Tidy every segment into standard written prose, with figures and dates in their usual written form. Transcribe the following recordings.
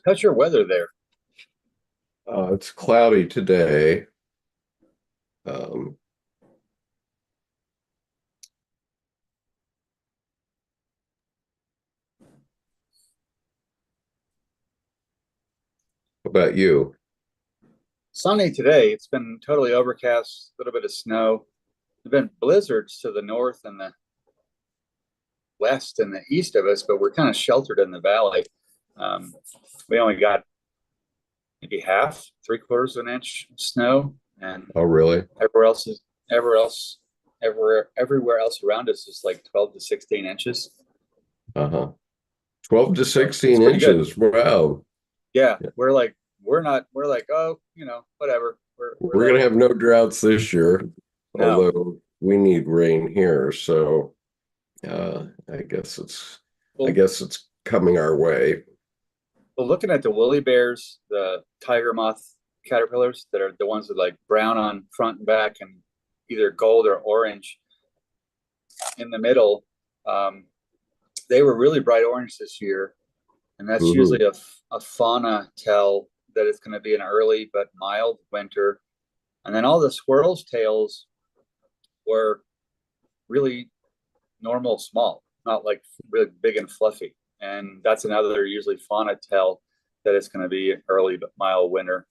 How's your weather there? It's cloudy today. Um, how about you? Sunny today. It's been totally overcast, a little bit of snow. There've been blizzards to the north and the west and the east of us, but we're kind of sheltered in the valley. Um, we only got maybe half, three quarters of an inch of snow, and Oh, really? everywhere else is everywhere else around us is like 12 to 16 inches. Uh-huh. 12 to So it's 16 pretty good. inches. Wow. Yeah, Yeah. we're like, oh, whatever. We're We're like, gonna have no droughts this year, no. although we need rain here, so I guess I Well, guess it's coming our way. Well, looking at the woolly bears, the tiger moth caterpillars that are the ones with like brown on front and back and either gold or orange in the middle, um, they were really bright orange this year. And that's Hmm. usually a fauna tell that it's going to be an early but mild winter. And then all the squirrels' tails were really normal, small, not like really big and fluffy. And that's another usually fauna tell that it's going to be early but mild winter.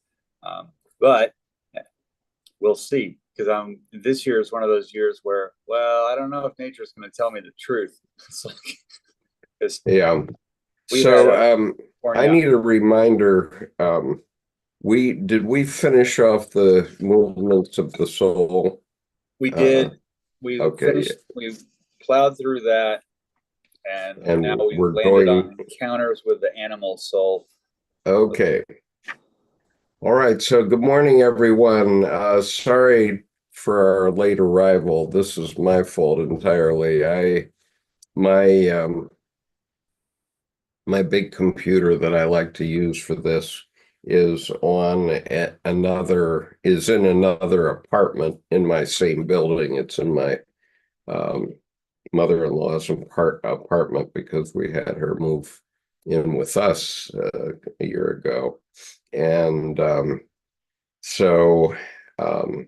But we'll see, because this year is one of those years where, well, I don't know if nature is going to tell me the truth. It's like because Yeah. we had So a I California. need a reminder. We finish off the movements of the soul? We Uh, did. We okay, finished. We plowed through that, and now and we've we're landed on going. encounters with the animal soul. Okay. All right. So good morning, everyone. Sorry for our late arrival. This is my fault entirely. My my big computer that I like to use for this is in another apartment in my same building. It's in my um, mother-in-law's apartment because we had her move in with us a year ago. And so um,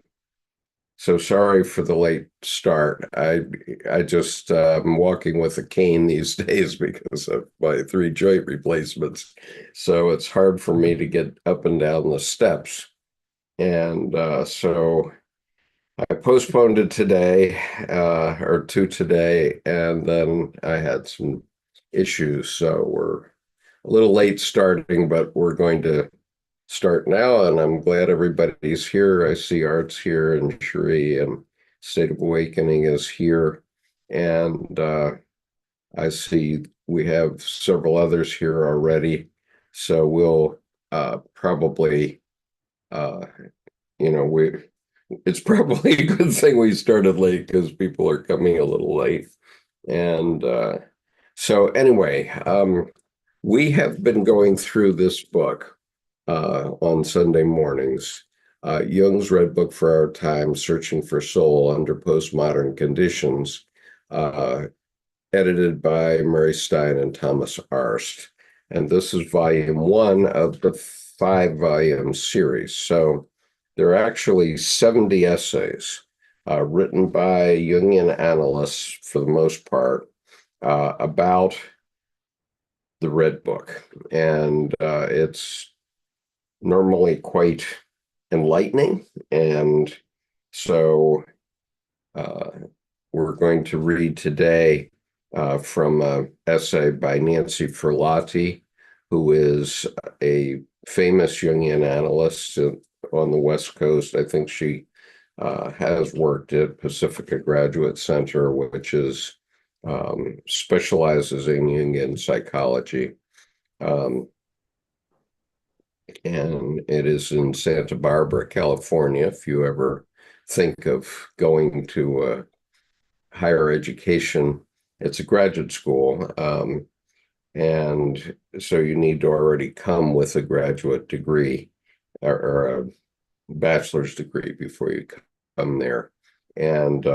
so sorry for the late start. I just am walking with a cane these days because of my three joint replacements. So it's hard for me to get up and down the steps. And so I postponed it today, or to today, and then I had some issues. So we're a little late starting, but we're going to start now, and I'm glad everybody's here. I see Art's here, and Cherie, and State of Awakening is here, and I see we have several others here already. So we'll probably, uh, you know, we it's probably a good thing we started late because people are coming a little late. And so anyway, we have been going through this book on Sunday mornings. Jung's Red Book for Our Time, Searching for Soul Under Postmodern Conditions, uh, edited by Mary Stein and Thomas Arst. And this is volume one of the 5-volume series. So there are actually 70 essays written by Jungian analysts, for the most part, about the Red Book. And it's normally quite enlightening. And so uh, we're going to read today from an essay by Nancy Ferlati, who is a famous Jungian analyst on the West Coast. I think she has worked at Pacifica Graduate Center, which is specializes in Jungian psychology. Um, and it is in Santa Barbara, California. If you ever think of going to higher education, it's a graduate school. And so you need to already come with a graduate degree or a bachelor's degree before you come there. And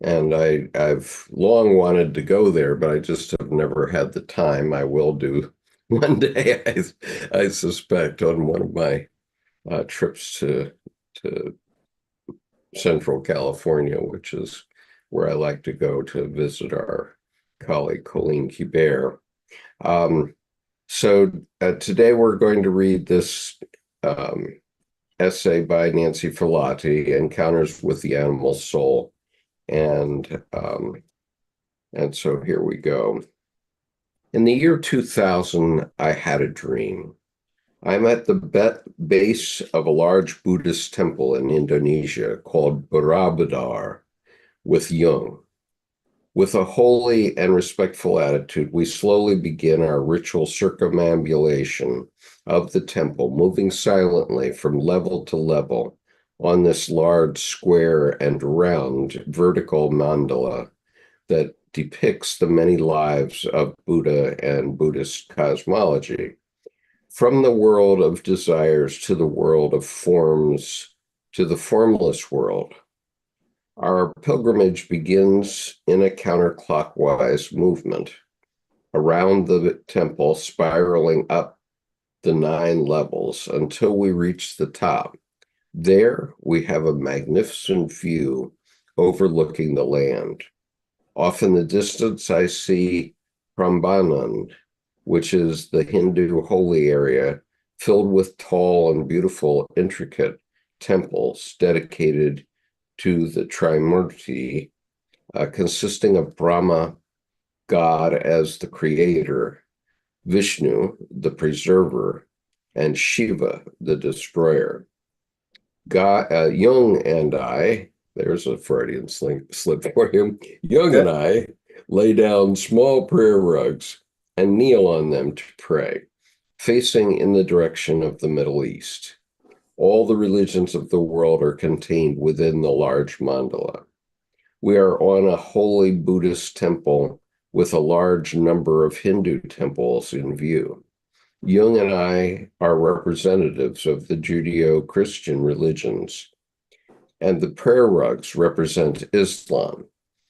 And I've long wanted to go there, but I just have never had the time. I will do one day, I suspect, on one of my trips to Central California, which is where I like to go to visit our colleague Colleen Kibert. So today we're going to read this essay by Nancy Filati, Encounters with the Animal Soul. And so here we go. In the year 2000, I had a dream. I'm at the base of a large Buddhist temple in Indonesia called Borobudur with Jung. With a holy and respectful attitude, we slowly begin our ritual circumambulation of the temple, moving silently from level to level on this large square and round vertical mandala that depicts the many lives of Buddha and Buddhist cosmology. From the world of desires to the world of forms to the formless world. Our pilgrimage begins in a counterclockwise movement around the temple, spiraling up the 9 levels until we reach the top. There we have a magnificent view overlooking the land. Off in the distance, I see Prambanan, which is the Hindu holy area filled with tall and beautiful, intricate temples dedicated to the Trimurti, consisting of Brahma, God as the creator, Vishnu, the preserver, and Shiva, the destroyer. Jung and I, there's a Freudian slip for him, Jung and I lay down small prayer rugs and kneel on them to pray, facing in the direction of the Middle East. All the religions of the world are contained within the large mandala. We are on a holy Buddhist temple with a large number of Hindu temples in view. Jung and I are representatives of the Judeo-Christian religions, and the prayer rugs represent Islam.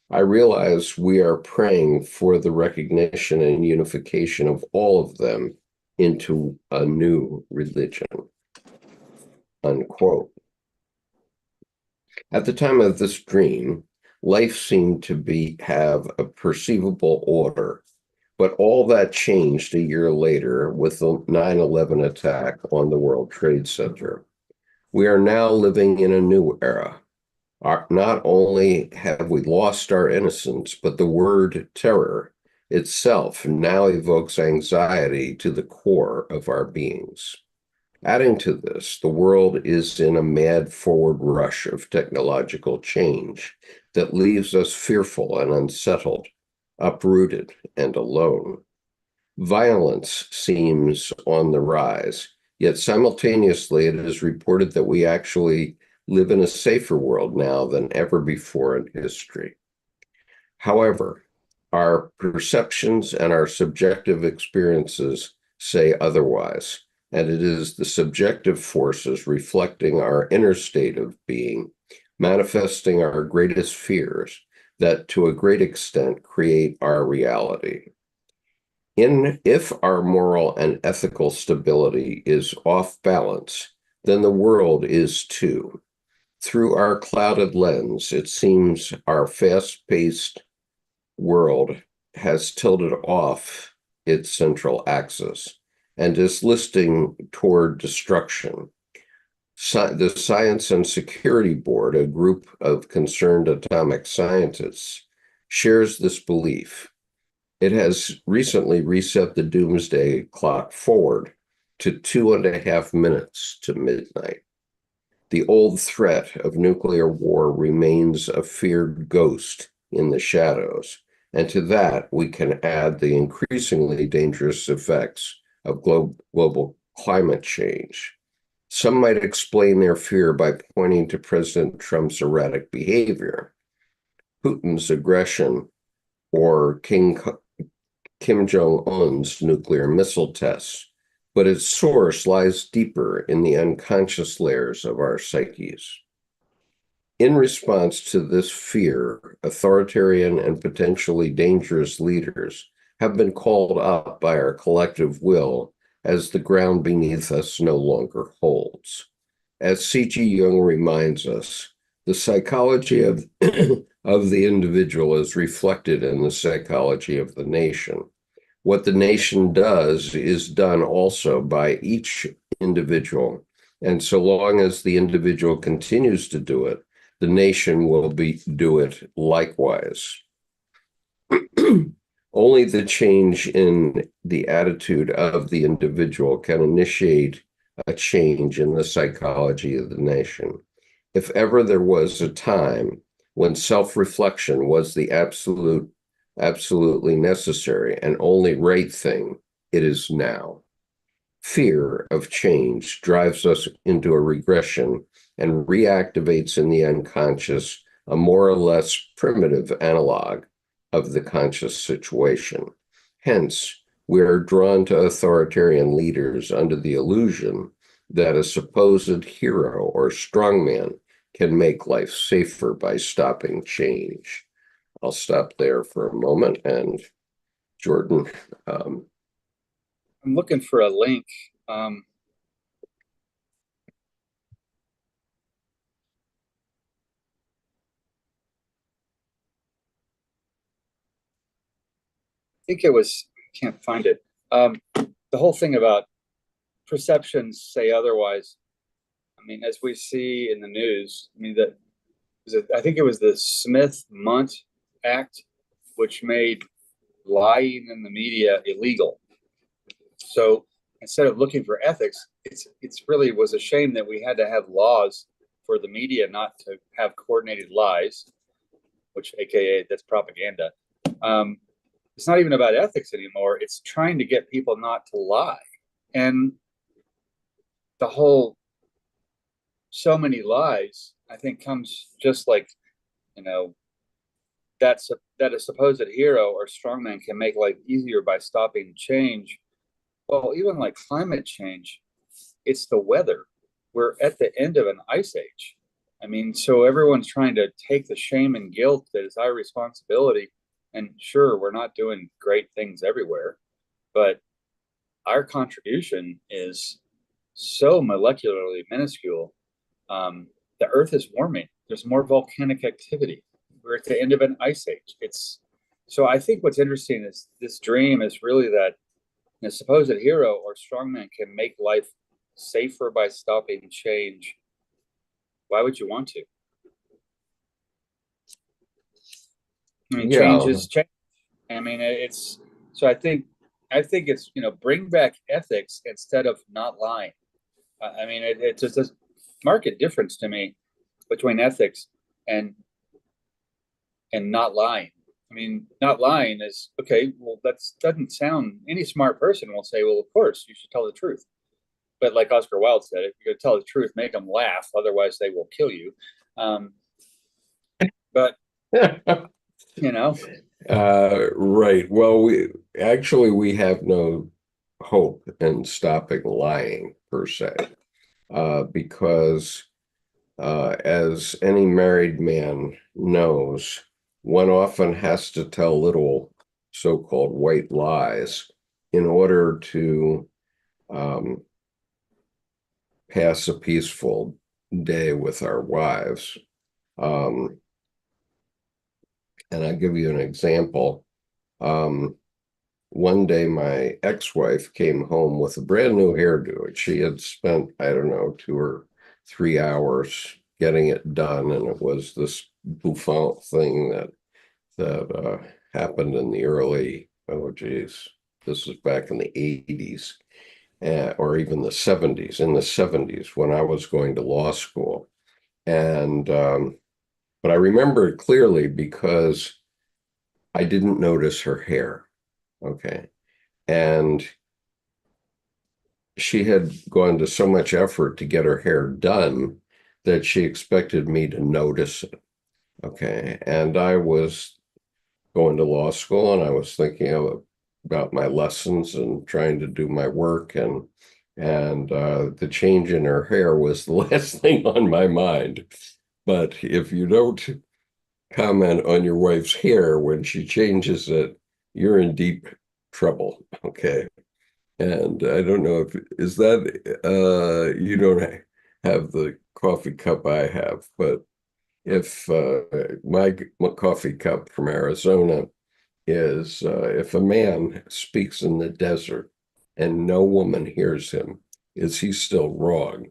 I realize we are praying for the recognition and unification of all of them into a new religion. Unquote. At the time of this dream, life seemed to have a perceivable order, but all that changed a year later with the 9/11 attack on the World Trade Center. We are now living in a new era. Not only have we lost our innocence, but the word terror itself now evokes anxiety to the core of our beings. Adding to this, the world is in a mad forward rush of technological change that leaves us fearful and unsettled, uprooted and alone. Violence seems on the rise, yet simultaneously it is reported that we actually live in a safer world now than ever before in history. However, our perceptions and our subjective experiences say otherwise. And it is the subjective forces reflecting our inner state of being, manifesting our greatest fears, that to a great extent create our reality. If our moral and ethical stability is off balance, then the world is too. Through our clouded lens, it seems our fast-paced world has tilted off its central axis and is listing toward destruction. The Science and Security Board, a group of concerned atomic scientists, shares this belief. It has recently reset the doomsday clock forward to 2.5 minutes to midnight. The old threat of nuclear war remains a feared ghost in the shadows, and to that we can add the increasingly dangerous effects of global climate change. Some might explain their fear by pointing to President Trump's erratic behavior, Putin's aggression, or Kim Jong-un's nuclear missile tests, but its source lies deeper in the unconscious layers of our psyches. In response to this fear, authoritarian and potentially dangerous leaders have been called up by our collective will as the ground beneath us no longer holds. As C.G. Jung reminds us, the psychology of, of the individual is reflected in the psychology of the nation. What the nation does is done also by each individual. And so long as the individual continues to do it, the nation will do it likewise. Only the change in the attitude of the individual can initiate a change in the psychology of the nation. If ever there was a time when self-reflection was the absolutely necessary and only right thing, it is now. Fear of change drives us into a regression and reactivates in the unconscious a more or less primitive analog of the conscious situation. Hence, we are drawn to authoritarian leaders under the illusion that a supposed hero or strongman can make life safer by stopping change. I'll stop there for a moment. And Jordan. I'm looking for a link. I think it was, can't find it. The whole thing about perceptions say otherwise. I mean, as we see in the news, I mean, I think it was the Smith-Munt Act, which made lying in the media illegal. So instead of looking for ethics, it's really was a shame that we had to have laws for the media not to have coordinated lies, which AKA that's propaganda. It's not even about ethics anymore. It's trying to get people not to lie. And the whole so many lies, I think, comes just like, you know, that a supposed hero or strongman can make life easier by stopping change. Well, even like climate change, it's the weather. We're at the end of an ice age. I mean, so everyone's trying to take the shame and guilt that is our responsibility. And sure, we're not doing great things everywhere, but our contribution is so molecularly minuscule. The Earth is warming. There's more volcanic activity. We're at the end of an ice age. So I think what's interesting is this dream is really that a supposed hero or strongman can make life safer by stopping change. Why would you want to? I mean, change is change. I mean, it's so I think it's, you know, bring back ethics instead of not lying. I mean, it's just a marked difference to me between ethics and not lying. I mean, not lying is okay. Well, that doesn't sound. Any smart person will say, well, of course, you should tell the truth. But like Oscar Wilde said, if you're going to tell the truth, make them laugh. Otherwise, they will kill you. But you know. Right. Well, we have no hope in stopping lying per se, because as any married man knows, one often has to tell little so-called white lies in order to pass a peaceful day with our wives. And I'll give you an example. One day, my ex-wife came home with a brand new hairdo, and she had spent, I don't know, 2 or 3 hours getting it done, and it was this bouffant thing that happened in the early, oh geez, this was back in the 80s, or even the 70s, in the 70s when I was going to law school. And but I remember it clearly because I didn't notice her hair. Okay. And she had gone to so much effort to get her hair done that she expected me to notice it. Okay. And I was going to law school and I was thinking about my lessons and trying to do my work, and the change in her hair was the last thing on my mind. But if you don't comment on your wife's hair when she changes it, you're in deep trouble. Okay. And I don't know if is that you don't have the coffee cup I have, but if my coffee cup from Arizona is if a man speaks in the desert and no woman hears him, is he still wrong?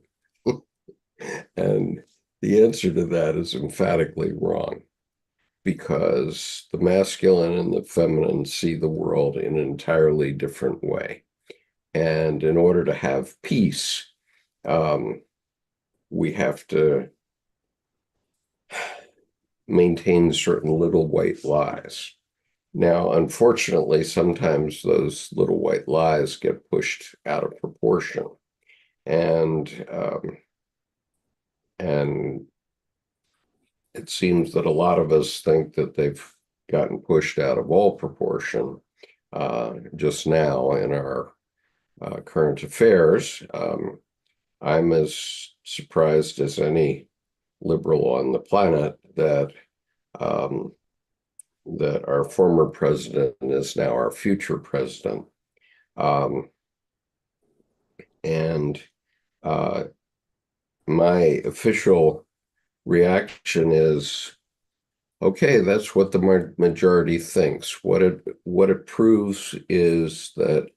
And the answer to that is emphatically wrong, because the masculine and the feminine see the world in an entirely different way. And in order to have peace, we have to maintain certain little white lies. Now, unfortunately, sometimes those little white lies get pushed out of proportion, and and it seems that a lot of us think that they've gotten pushed out of all proportion. Just now in our current affairs, I'm as surprised as any liberal on the planet that that our former president is now our future president. And my official reaction is, okay, that's what the majority thinks. What it proves is that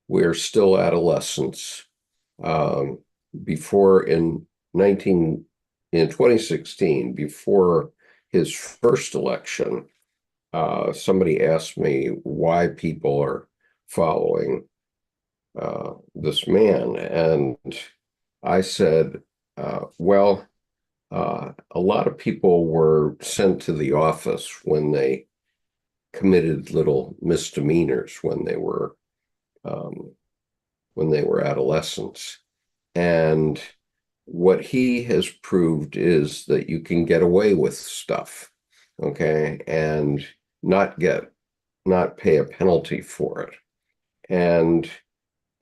we're still adolescents. Before in 2016, before his first election, somebody asked me why people are following this man, and I said, well, a lot of people were sent to the office when they committed little misdemeanors when they were adolescents. And what he has proved is that you can get away with stuff, okay, and not pay a penalty for it. And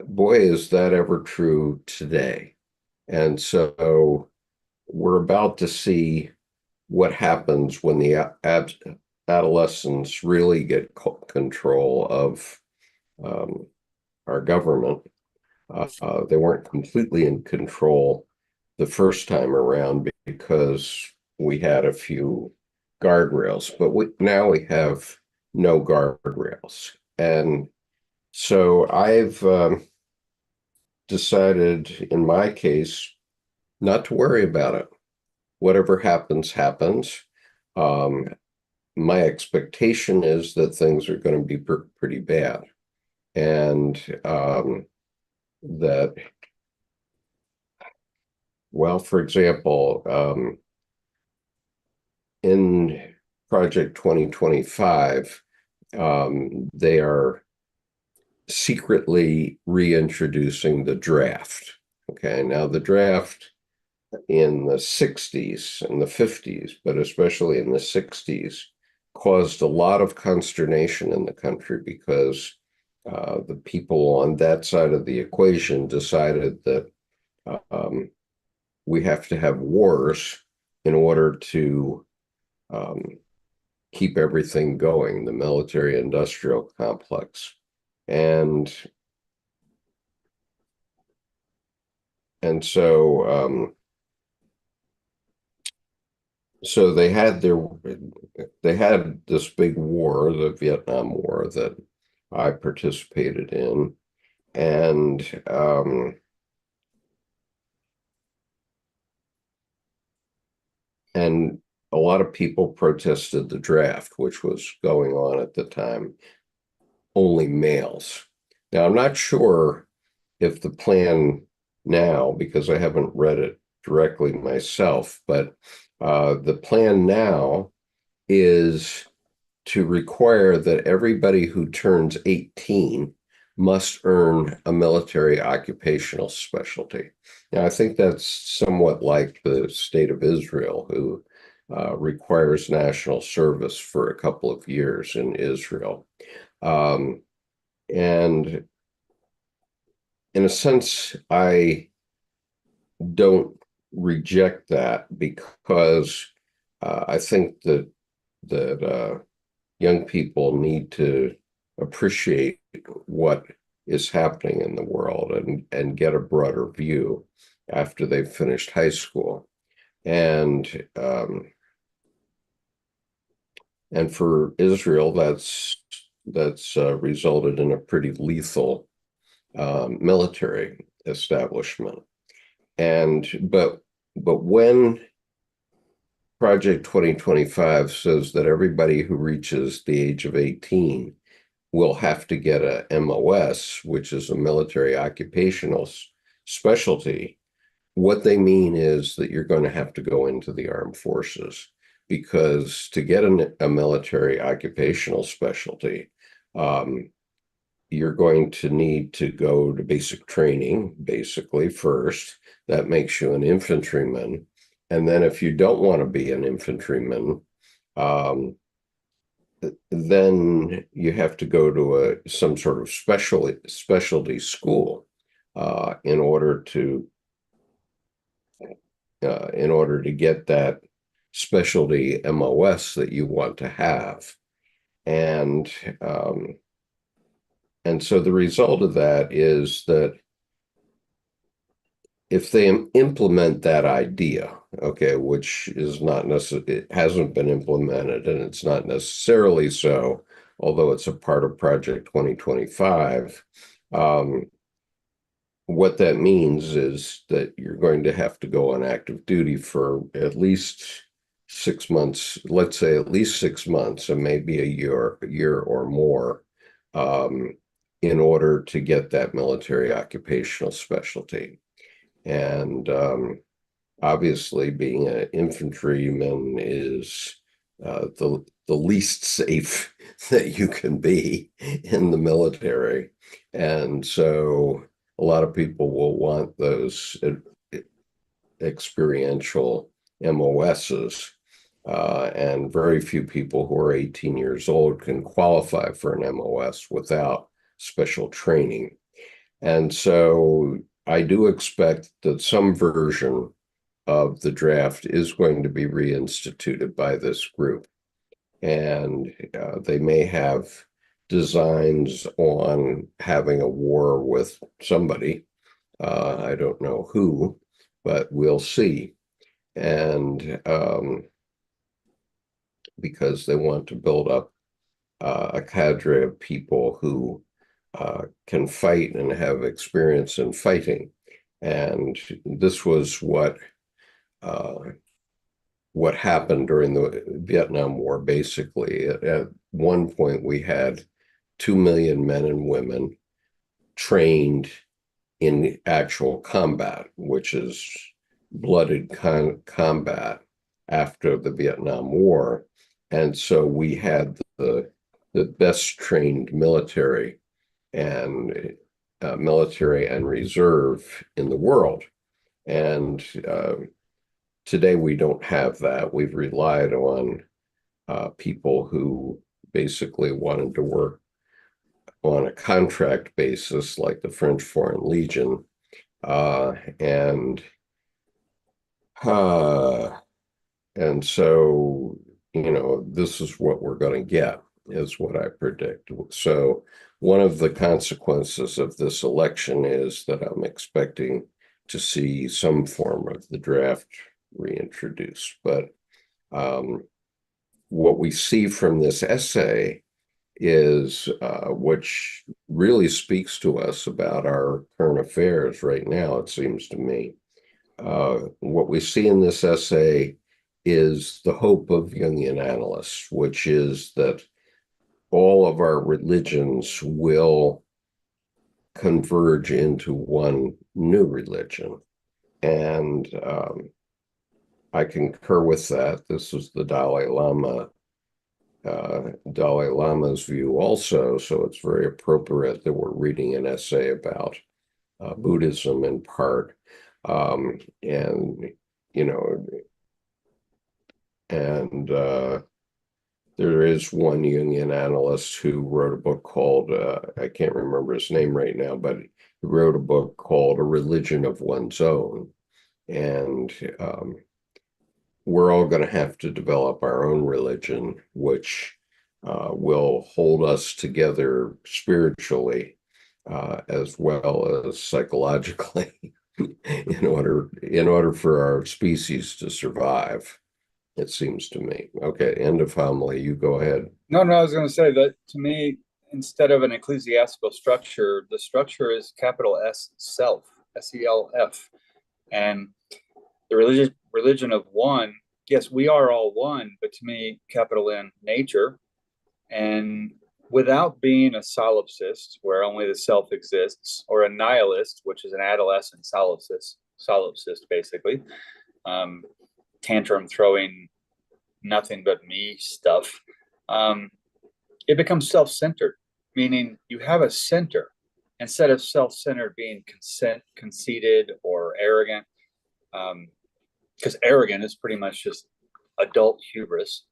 boy, is that ever true today. And so we're about to see what happens when the adolescents really get control of our government. They weren't completely in control the first time around because we had a few guardrails, but now we have no guardrails. And so I've decided in my case not to worry about it. Whatever happens, happens. My expectation is that things are going to be pretty bad. And that, well, for example, in Project 2025, they are secretly reintroducing the draft. Okay, now the draft in the 60s and the 50s, but especially in the 60s, caused a lot of consternation in the country because the people on that side of the equation decided that we have to have wars in order to keep everything going, the military-industrial complex. And so so they had this big war, the Vietnam War, that I participated in, and a lot of people protested the draft, which was going on at the time, only males. Now, I'm not sure if the plan now, because I haven't read it directly myself, but the plan now is to require that everybody who turns 18 must earn a military occupational specialty. Now, I think that's somewhat like the state of Israel, who requires national service for a couple of years in Israel. And in a sense, I don't reject that because I think that young people need to appreciate what is happening in the world and get a broader view after they've finished high school. And for Israel, that's resulted in a pretty lethal military establishment. But when Project 2025 says that everybody who reaches the age of 18 will have to get a MOS, which is a military occupational specialty, what they mean is that you're going to have to go into the armed forces, because to get a military occupational specialty, you're going to need to go to basic training, basically, first. That makes you an infantryman. And then if you don't want to be an infantryman, then you have to go to some sort of specialty school in order to get that specialty MOS that you want to have. And so the result of that is that if they implement that idea, okay, which is not necessarily, it hasn't been implemented, and it's not necessarily so, although it's a part of Project 2025, what that means is that you're going to have to go on active duty for at least 6 months, let's say at least 6 months, and maybe a year or more, in order to get that military occupational specialty. And obviously, being an infantryman is the least safe that you can be in the military. And so a lot of people will want those experiential MOSs, and very few people who are 18 years old can qualify for an MOS without special training. And so I do expect that some version of the draft is going to be reinstituted by this group. And they may have designs on having a war with somebody. I don't know who, but we'll see. And because they want to build up a cadre of people who can fight and have experience in fighting. And this was what happened during the Vietnam War, basically. At one point, we had 2 million men and women trained in actual combat, which is blooded combat after the Vietnam War. And so we had the best trained military and reserve in the world. And today we don't have that. We've relied on people who basically wanted to work on a contract basis, like the French Foreign Legion, and so, this is what we're going to get, is what I predict. So one of the consequences of this election is that I'm expecting to see some form of the draft reintroduced. But what we see from this essay is which really speaks to us about our current affairs right now, it seems to me. What we see in this essay is the hope of Jungian analysts, which is that all of our religions will converge into one new religion. And I concur with that. This is the Dalai Lama's view also, so it's very appropriate that we're reading an essay about Buddhism in part. There is one Jungian analyst who wrote a book called, I can't remember his name right now, but he wrote a book called A Religion of One's Own. And we're all going to have to develop our own religion, which will hold us together spiritually as well as psychologically in order for our species to survive, it seems to me. Okay, end of homily. You go ahead. No, I was going to say that to me, instead of an ecclesiastical structure, the structure is capital S self, SELF. And the religion of one, yes, we are all one, but to me, capital N, nature. And without being a solipsist, where only the self exists, or a nihilist, which is an adolescent solipsist basically, tantrum throwing, nothing but me stuff, it becomes self-centered, meaning you have a center instead of self-centered being conceited or arrogant, because arrogant is pretty much just adult hubris,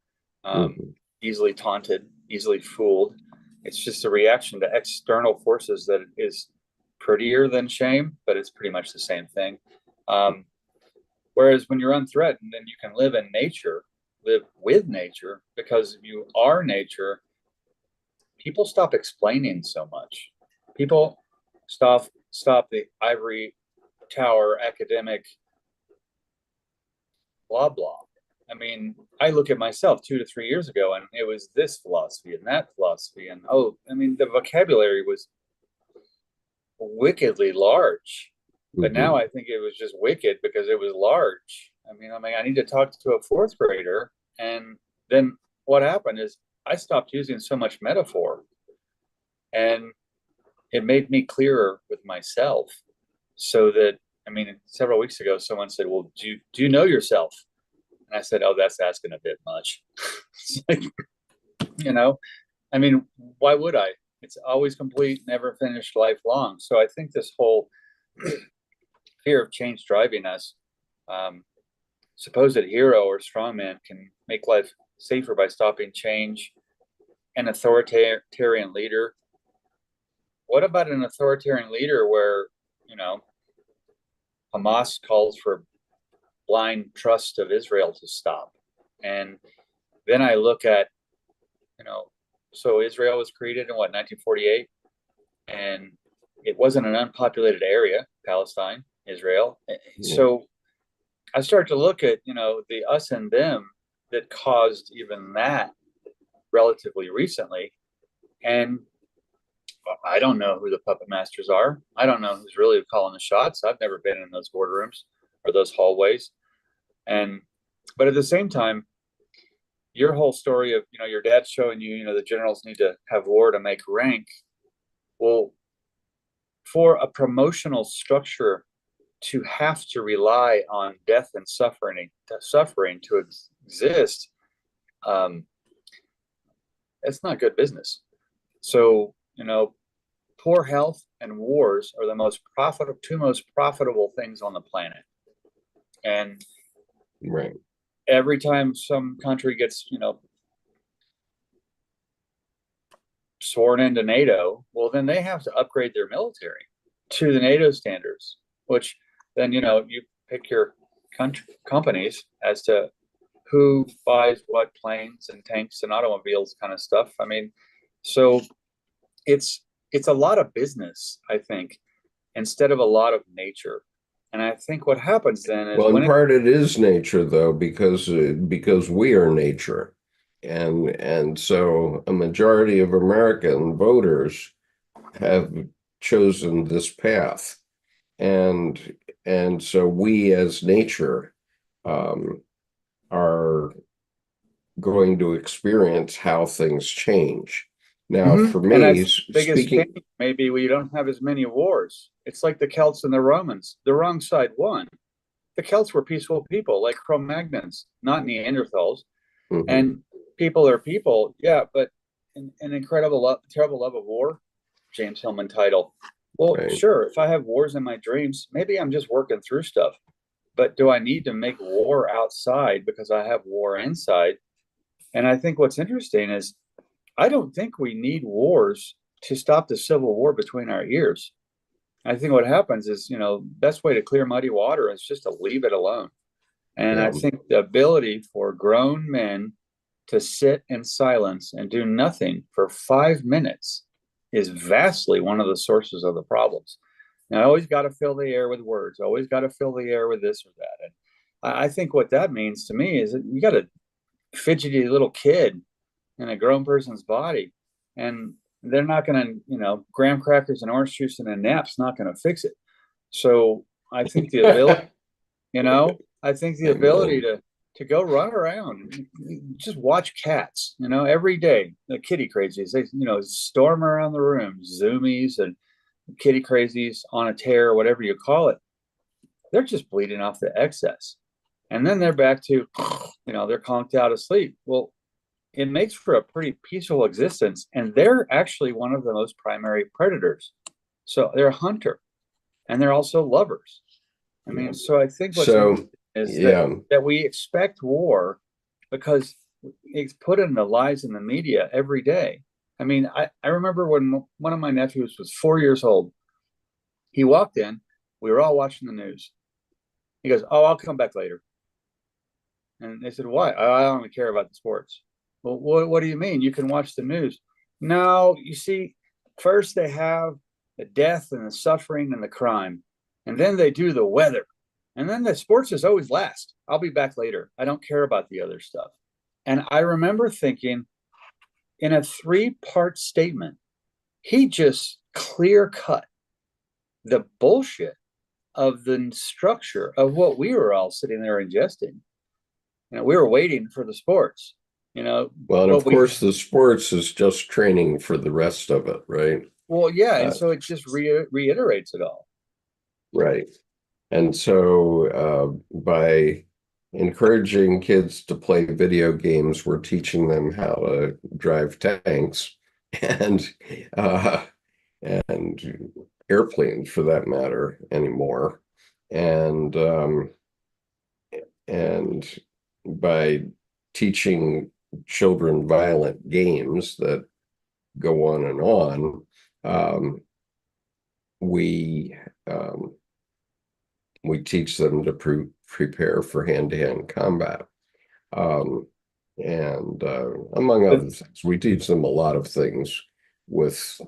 easily taunted, easily fooled. It's just a reaction to external forces that is prettier than shame, but it's pretty much the same thing. Whereas when you're unthreatened and you can live in nature, live with nature, because you are nature, people stop explaining so much. People stop the ivory tower academic blah blah. I mean, I look at myself 2 to 3 years ago, and it was this philosophy and that philosophy, and the vocabulary was wickedly large. But now I think it was just wicked because it was large. I need to talk to a fourth grader, and then what happened is I stopped using so much metaphor, and it made me clearer with myself. So that, several weeks ago, someone said, "Well, do you know yourself?" And I said, "Oh, that's asking a bit much." It's like, why would I? It's always complete, never finished, lifelong. So I think this whole fear of change driving us, supposed hero or strongman can make life safer by stopping change. An authoritarian leader. What about an authoritarian leader where, Hamas calls for blind trust of Israel to stop? And then I look at, so Israel was created in 1948? And it wasn't an unpopulated area, Palestine, Israel. So I start to look at, the us and them that caused even that relatively recently. And I don't know who the puppet masters are. I don't know who's really calling the shots. I've never been in those boardrooms or those hallways. But at the same time, your whole story of, your dad showing you, the generals need to have war to make rank. Well, for a promotional structure to have to rely on death and suffering to exist, it's not good business. So, poor health and wars are the two most profitable things on the planet. And right. Every time some country gets, sworn into NATO, well, then they have to upgrade their military to the NATO standards, which then, you pick your companies as to who buys what planes and tanks and automobiles kind of stuff. So it's a lot of business, I think, instead of a lot of nature. And I think what happens then is, well, in part it is nature, though, because we are nature, and so a majority of American voters have chosen this path, and so we as nature are going to experience how things change. Now, for me, and I think the biggest change, maybe we don't have as many wars. It's like the Celts and the Romans. The wrong side won. The Celts were peaceful people, like Cro-Magnons, not Neanderthals. And people are people, yeah, but an incredible terrible love of war, James Hillman title. Well, right. Sure, if I have wars in my dreams, maybe I'm just working through stuff. But do I need to make war outside because I have war inside? And I think what's interesting is, I don't think we need wars to stop the civil war between our ears. I think what happens is, best way to clear muddy water is just to leave it alone. And I Yeah. think the ability for grown men to sit in silence and do nothing for 5 minutes is vastly one of the sources of the problems. Now, I always got to fill the air with words, always got to fill the air with this or that. And I think what that means to me is that you got a fidgety little kid in a grown person's body, and they're not going to, graham crackers and orange juice and a nap's not going to fix it. So I think the ability, I think the ability to go run around, just watch cats, every day. The kitty crazies, they, storm around the room, zoomies and kitty crazies on a tear, whatever you call it. They're just bleeding off the excess. And then they're back to, they're conked out asleep. Well, it makes for a pretty peaceful existence. And they're actually one of the most primary predators. So they're a hunter and they're also lovers. I mean, so I think what's is that we expect war because it's put in the lies in the media every day. I mean, I remember when one of my nephews was 4 years old, he walked in, we were all watching the news. He goes, "Oh, I'll come back later." And they said, "Why?" "I don't really care about the sports." "Well, what do you mean? You can watch the news." "No, you see, first they have the death and the suffering and the crime, and then they do the weather. And then the sports is always last. I'll be back later. I don't care about the other stuff." And I remember thinking, in a 3-part statement, he just clear cut the bullshit of the structure of what we were all sitting there ingesting. We were waiting for the sports, Well, and of course, the sports is just training for the rest of it, right? Well, yeah. And so it just reiterates it all. Right. And so by encouraging kids to play video games, we're teaching them how to drive tanks and airplanes, for that matter, anymore. And by teaching children violent games that go on and on, we teach them to prepare for hand-to-hand combat. And among other things, we teach them a lot of things with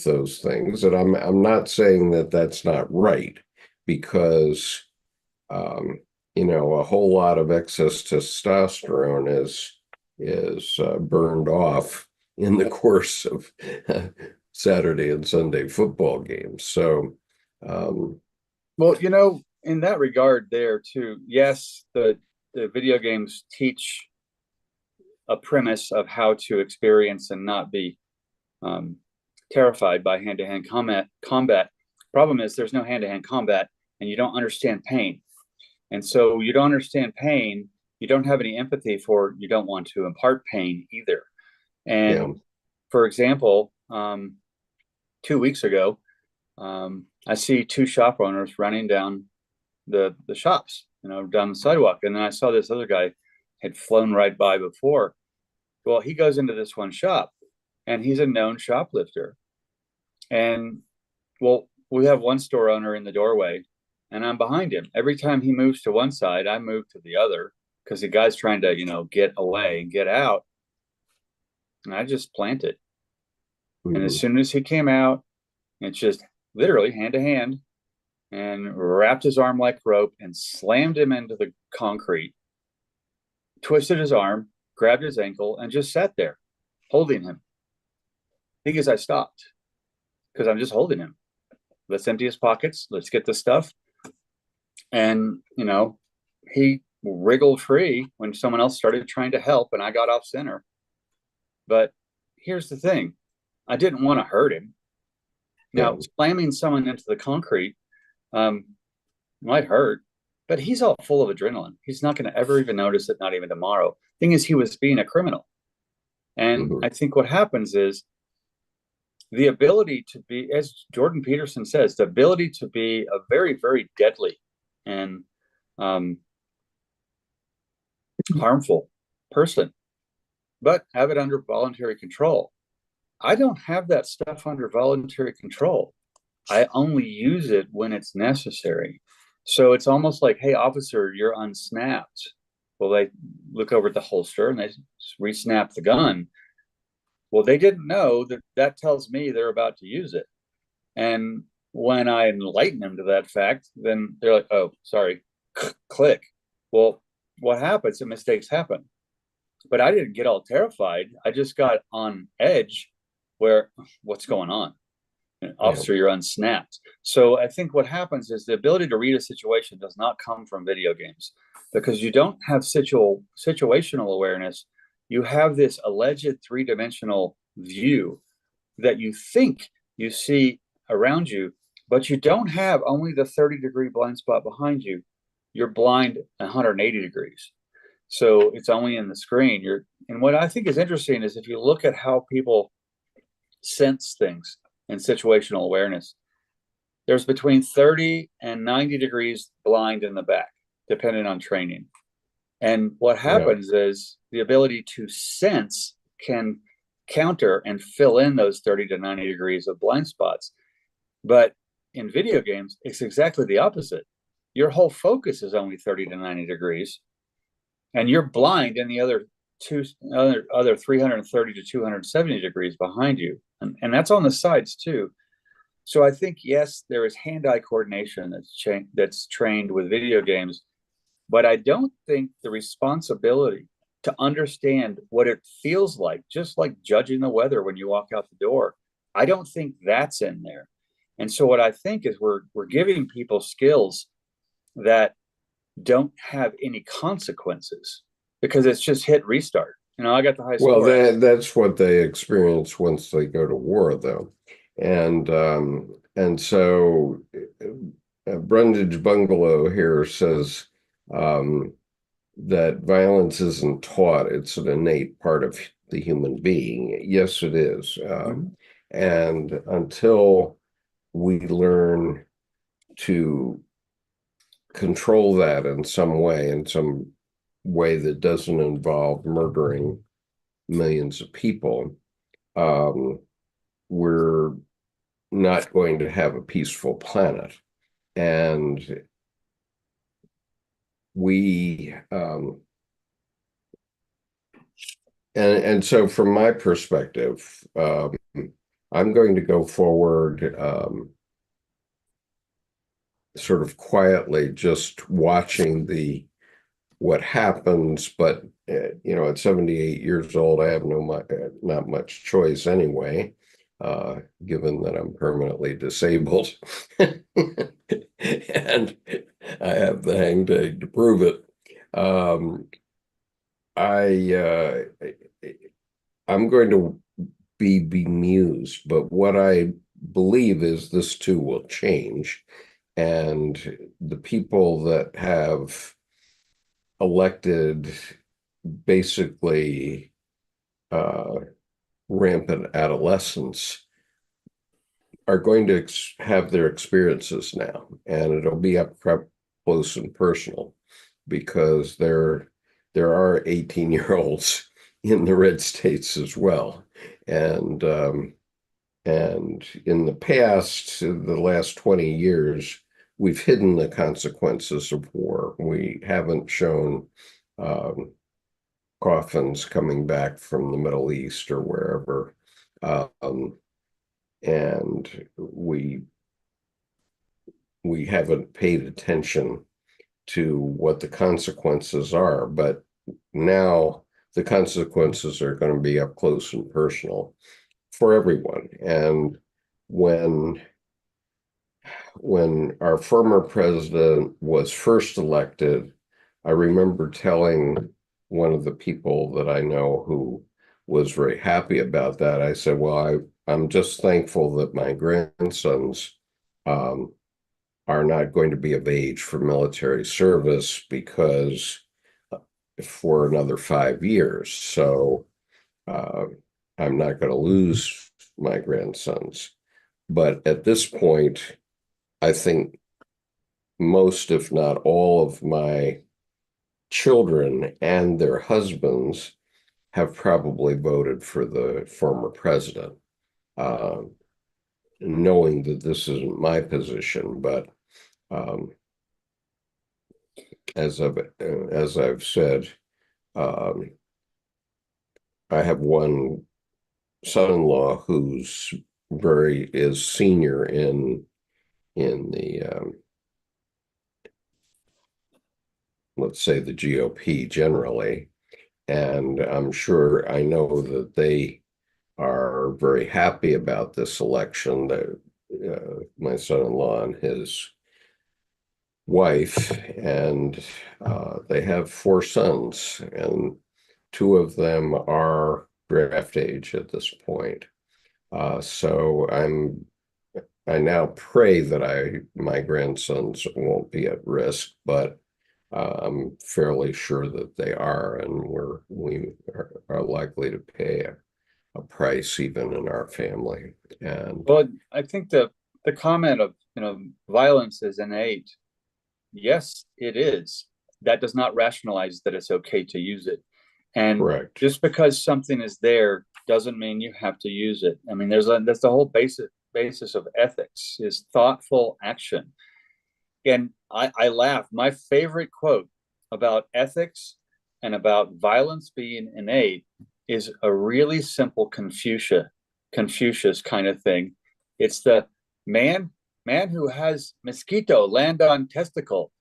those things. And I'm not saying that that's not right, because a whole lot of excess testosterone is burned off in the course of Saturday and Sunday football games. So, well, in that regard, there too, yes, the video games teach a premise of how to experience and not be terrified by hand-to-hand combat. Problem is, there's no hand-to-hand combat, and you don't understand pain. And so you don't understand pain. You don't have any empathy for. You don't want to impart pain either. And for example, 2 weeks ago, I see 2 shop owners running down the shops, down the sidewalk. And then I saw this other guy had flown right by before. Well, he goes into this one shop and he's a known shoplifter. And well, we have one store owner in the doorway and I'm behind him. Every time he moves to one side, I move to the other because the guy's trying to, get away and get out. And I just planted. And as soon as he came out, it's just literally hand to hand, and wrapped his arm like rope and slammed him into the concrete, twisted his arm, grabbed his ankle, and just sat there holding him. Because I stopped, because I'm just holding him. Let's empty his pockets. Let's get the stuff. And, he wriggled free when someone else started trying to help and I got off center. But here's the thing. I didn't want to hurt him. Now, slamming someone into the concrete might hurt, but he's all full of adrenaline. He's not going to ever even notice it, not even tomorrow. Thing is, he was being a criminal. And I think what happens is the ability to be, as Jordan Peterson says, the ability to be a very, very deadly and harmful person, but have it under voluntary control. I don't have that stuff under voluntary control. I only use it when it's necessary. So it's almost like, hey, officer, you're unsnapped. Well, they look over at the holster and they re-snap the gun. Well, they didn't know that that tells me they're about to use it. And when I enlighten them to that fact, then they're like, oh, sorry, click. Well, what happens? And mistakes happen. But I didn't get all terrified. I just got on edge where, what's going on? Yeah. Officer, you're unsnapped. So I think what happens is the ability to read a situation does not come from video games because you don't have situational awareness. You have this alleged three-dimensional view that you think you see around you, but you don't have only the 30-degree blind spot behind you. You're blind 180 degrees. So it's only in the screen. And what I think is interesting is if you look at how people sense things in situational awareness, there's between 30 and 90 degrees blind in the back, depending on training. And what happens is the ability to sense can counter and fill in those 30 to 90 degrees of blind spots. But in video games, it's exactly the opposite. Your whole focus is only 30 to 90 degrees, and you're blind in the other 330 to 270 degrees behind you. And that's on the sides too. So I think, yes, there is hand-eye coordination that's trained with video games, but I don't think the responsibility to understand what it feels like, just like judging the weather when you walk out the door, I don't think that's in there. And so what I think is we're giving people skills that don't have any consequences because it's just hit restart. I got the high score. Well, that's what they experience once they go to war, though. And so Brundage Bungalow here says that violence isn't taught, it's an innate part of the human being. Yes, it is. And until we learn to control that in some way that doesn't involve murdering millions of people, we're not going to have a peaceful planet. And we and so from my perspective, I'm going to go forward sort of quietly, just watching what happens. But at 78 years old, I have not much choice anyway, given that I'm permanently disabled, and I have the hang tag to prove it. I'm going to be bemused, but what I believe is this too will change. And the people that have elected basically rampant adolescence are going to have their experiences now, and it'll be up close and personal because there are 18-year-olds in the red states as well. And in the past, the last 20 years, we've hidden the consequences of war. We haven't shown coffins coming back from the Middle East or wherever. And we haven't paid attention to what the consequences are. But now the consequences are going to be up close and personal for everyone. And when our former president was first elected, I remember telling one of the people that I know who was very happy about that. I said, well, I'm just thankful that my grandsons are not going to be of age for military service because for another 5 years. So I'm not going to lose my grandsons. But at this point, I think most, if not all, of my children and their husbands have probably voted for the former president. knowing that this isn't my position, but um, as I've said, um, I have one son-in-law who's is senior in the let's say the GOP generally, and I'm sure I know that they are very happy about this election. That my son-in-law and his wife, and they have four sons, and two of them are draft age at this point. So I now pray that my grandsons won't be at risk, but I'm fairly sure that they are, and we are likely to pay a price even in our family. And Well, I think the comment of, violence is innate. Yes, it is. That does not rationalize that it's okay to use it. And correct. just because something is there doesn't mean you have to use it. I mean, that's the whole basis of ethics is thoughtful action. And I laugh. My favorite quote about ethics and about violence being innate is a really simple Confucius kind of thing. It's the man man who has mosquito land on testicle.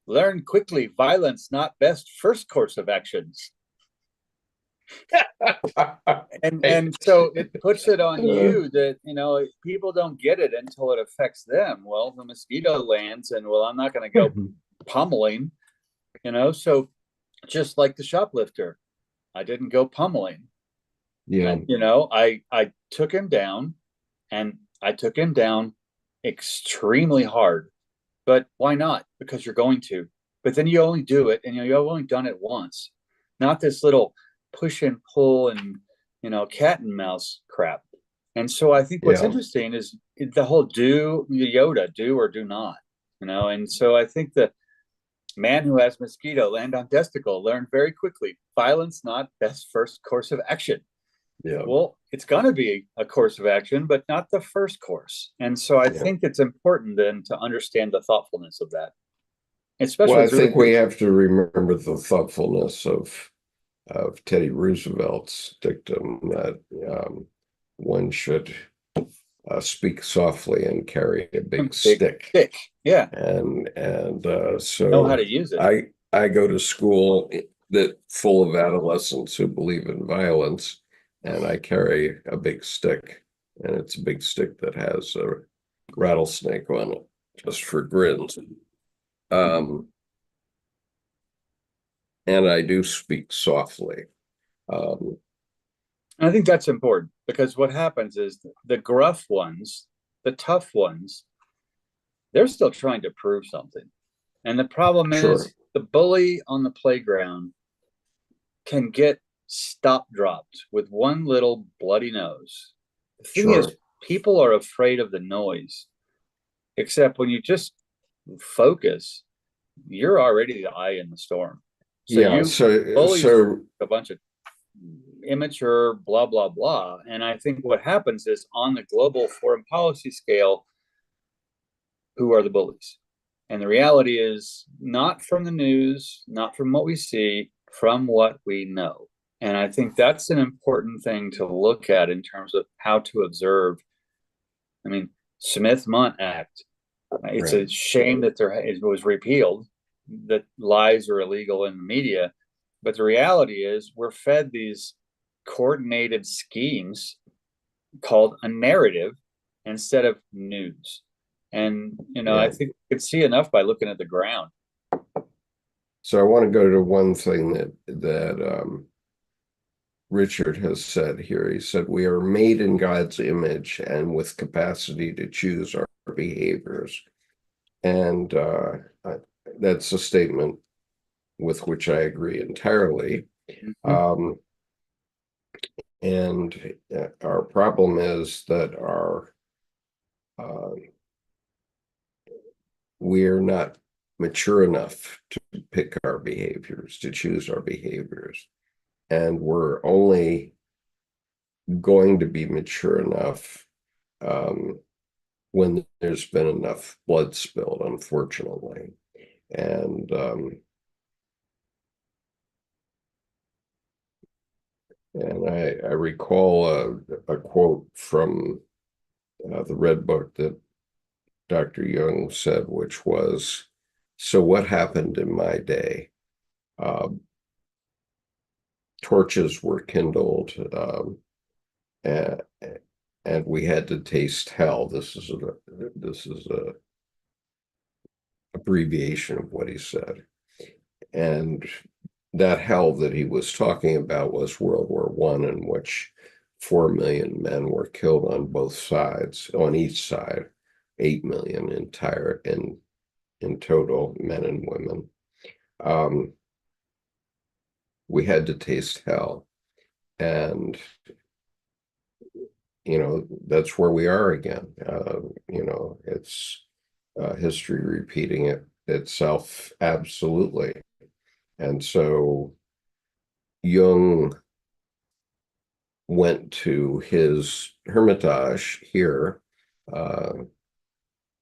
Learn quickly, violence not best first course of actions. And so it puts it on you that people don't get it until it affects them. Well, the mosquito lands, and well, I'm not going to go pummeling. So just like the shoplifter, I didn't go pummeling. Yeah, I took him down, and I took him down extremely hard. But why not? Because you're going to. But then you only do it, and you've only done it once, not this little push and pull and cat and mouse crap. And so I think what's yeah, interesting is the whole do Yoda, do or do not, And so I think the man who has mosquito land on testicle learned very quickly violence not best first course of action. yeah, Well, it's going to be a course of action, but not the first course. And so I yeah. think it's important then to understand the thoughtfulness of that, Well, especially I through the think we kids. have to remember the thoughtfulness of Teddy Roosevelt's dictum that one should speak softly and carry a big Big, stick. thick. Yeah. And Know how so to use it. I go to school that full of adolescents who believe in violence, and I carry a big stick, and it's a big stick that has a rattlesnake on it, just for grins. Um, and I do speak softly. Um, And I think that's important because what happens is the gruff ones, the tough ones, they're still trying to prove something. And the problem sure, is the bully on the playground can get stop dropped with one little bloody nose. The thing is, sure. people are afraid of the noise, except when you just focus, you're already the eye in the storm. So Yeah, you so bullies are so a bunch of immature, blah, blah, blah. And I think what happens is on the global foreign policy scale, who are the bullies? And the reality is not from the news, not from what we see, from what we know. And I think that's an important thing to look at in terms of how to observe. I mean, Smith-Mundt Act. It's right. a shame that it was repealed, that lies are illegal in the media. But the reality is we're fed these coordinated schemes called a narrative instead of news. And I Yeah. think we could see enough by looking at the ground. So I want to go to one thing that Richard has said here. He said, "We are made in God's image and with capacity to choose our behaviors." And that's a statement with which I agree entirely. Mm-hmm. Um, and our problem is that uh, we're not mature enough to pick our behaviors, to choose our behaviors. And we're only going to be mature enough. Um, when there's been enough blood spilled, unfortunately. And I recall a quote from the Red Book that Dr. Jung said, which was, "So what happened in my day? Uh, Torches were kindled, and, and we had to taste hell." This is a abbreviation of what he said. And that hell that he was talking about was World War I, in which 4 million men were killed on both sides, on each side, 8 million in total, men and women. We had to taste hell. And, that's where we are again. It's history repeating itself, absolutely. And so Jung went to his hermitage here,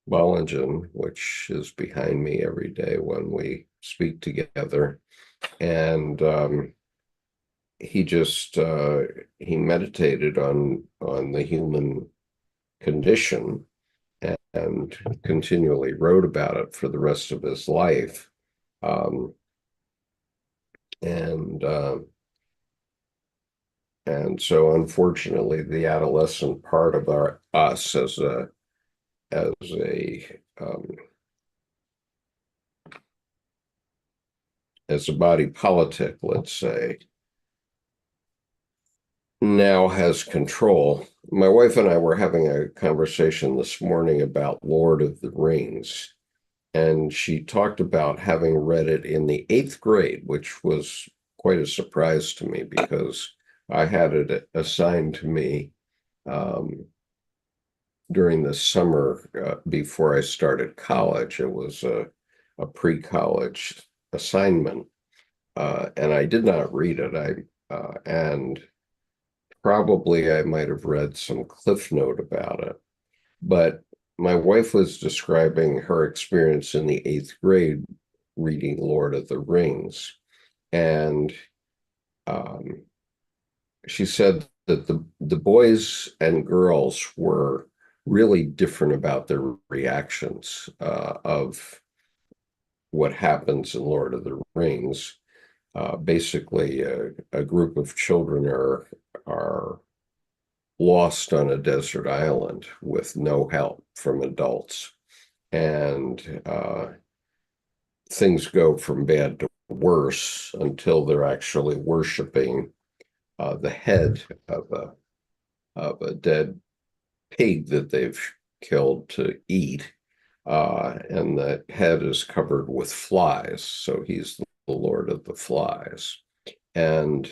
Bollingen, which is behind me every day when we speak together. And he just he meditated on the human condition and continually wrote about it for the rest of his life. Um, and so unfortunately, the adolescent part of us as a body politic, let's say, now has control. My wife and I were having a conversation this morning about Lord of the Rings, and she talked about having read it in the 8th grade, which was quite a surprise to me because I had it assigned to me during the summer before I started college. It was a pre-college assignment, and I did not read it. And probably I might have read some cliff note about it, but my wife was describing her experience in the 8th grade reading Lord of the Rings, and she said that the boys and girls were really different about their reactions of what happens in Lord of the Rings. Basically, a group of children are lost on a desert island with no help from adults, and things go from bad to worse until they're actually worshiping the head of a dead pig that they've killed to eat, and the head is covered with flies. So he's the Lord of the Flies, and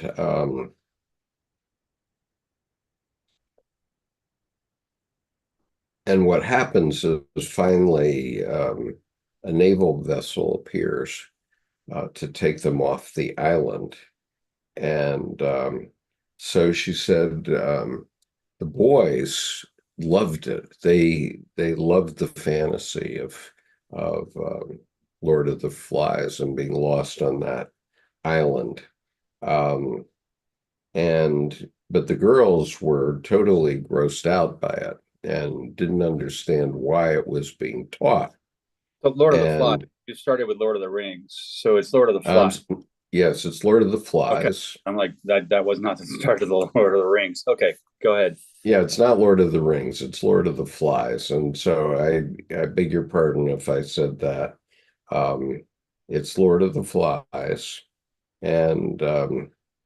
what happens is finally a naval vessel appears to take them off the island. And so she said the boys loved it. They loved the fantasy of Lord of the Flies and being lost on that island. Um, but the girls were totally grossed out by it and didn't understand why it was being taught. But Lord of the Flies, And you started with Lord of the Rings, so it's Lord of the Flies. yes, it's Lord of the Okay, Flies. I'm like that was not the start of the Lord of the Rings. Okay, go ahead. Yeah, it's not Lord of the Rings, it's Lord of the Flies. And so I beg your pardon if I said that. Um, it's Lord of the Flies. And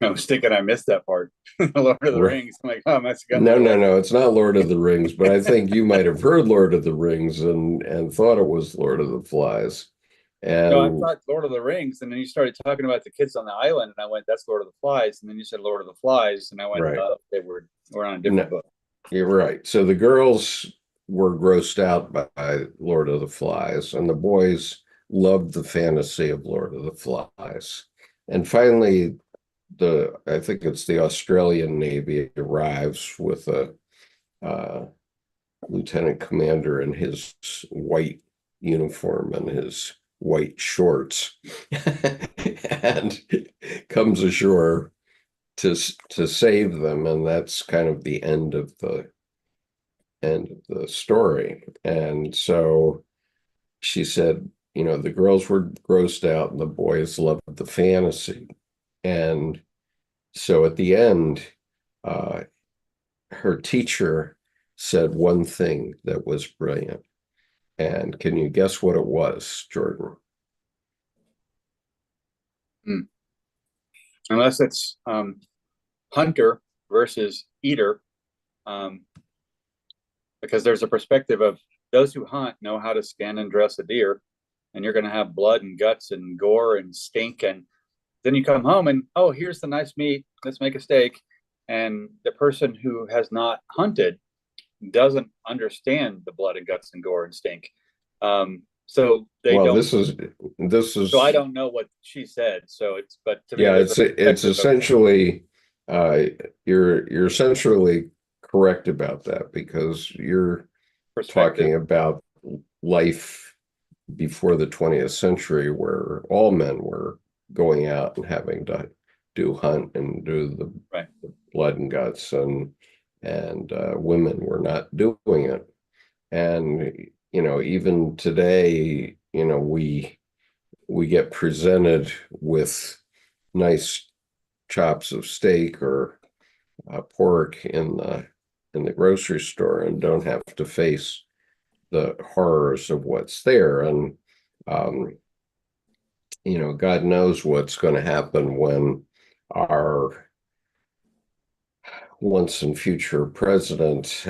I was thinking I missed that part. Lord of the Rings. I'm like, oh, I must have gotten no, that no, right. no, it's not Lord of the Rings, but I think you might have heard Lord of the Rings and thought it was Lord of the Flies. No, I And thought Lord of the Rings, and then you started talking about the kids on the island, and I went, "That's Lord of the Flies." And then you said Lord of the Flies, and I went, right. "They we're on a different No, book." you're right. So the girls were grossed out by Lord of the Flies, and the boys loved the fantasy of Lord of the Flies. And finally, I think it's the Australian Navy arrives with a lieutenant commander in his white uniform and his white shorts and comes ashore to save them, and that's kind of the end of the story. And so she said, you know, the girls were grossed out and the boys loved the fantasy. And so at the end, her teacher said one thing that was brilliant. And can you guess what it was, Jordan? Hmm. Unless it's hunter versus eater, um, because there's a perspective of those who hunt know how to skin and dress a deer, and you're going to have blood and guts and gore and stink, and then you come home and, oh, here's the nice meat, let's make a steak. And the person who has not hunted doesn't understand the blood and guts and gore and stink. So they Well, don't. this So I is don't know what she said. So it's, but to me, yeah, there's a it's perspective of essentially uh you're essentially correct about that, because you're perspective. talking about life before the 20th century, where all men were going out and having to do hunt and do the Right. blood and guts, and women were not doing it. And you know, even today, you know, we get presented with nice chops of steak or pork in the grocery store and don't have to face the horrors of what's there. And um, you know, God knows what's going to happen when our once and future president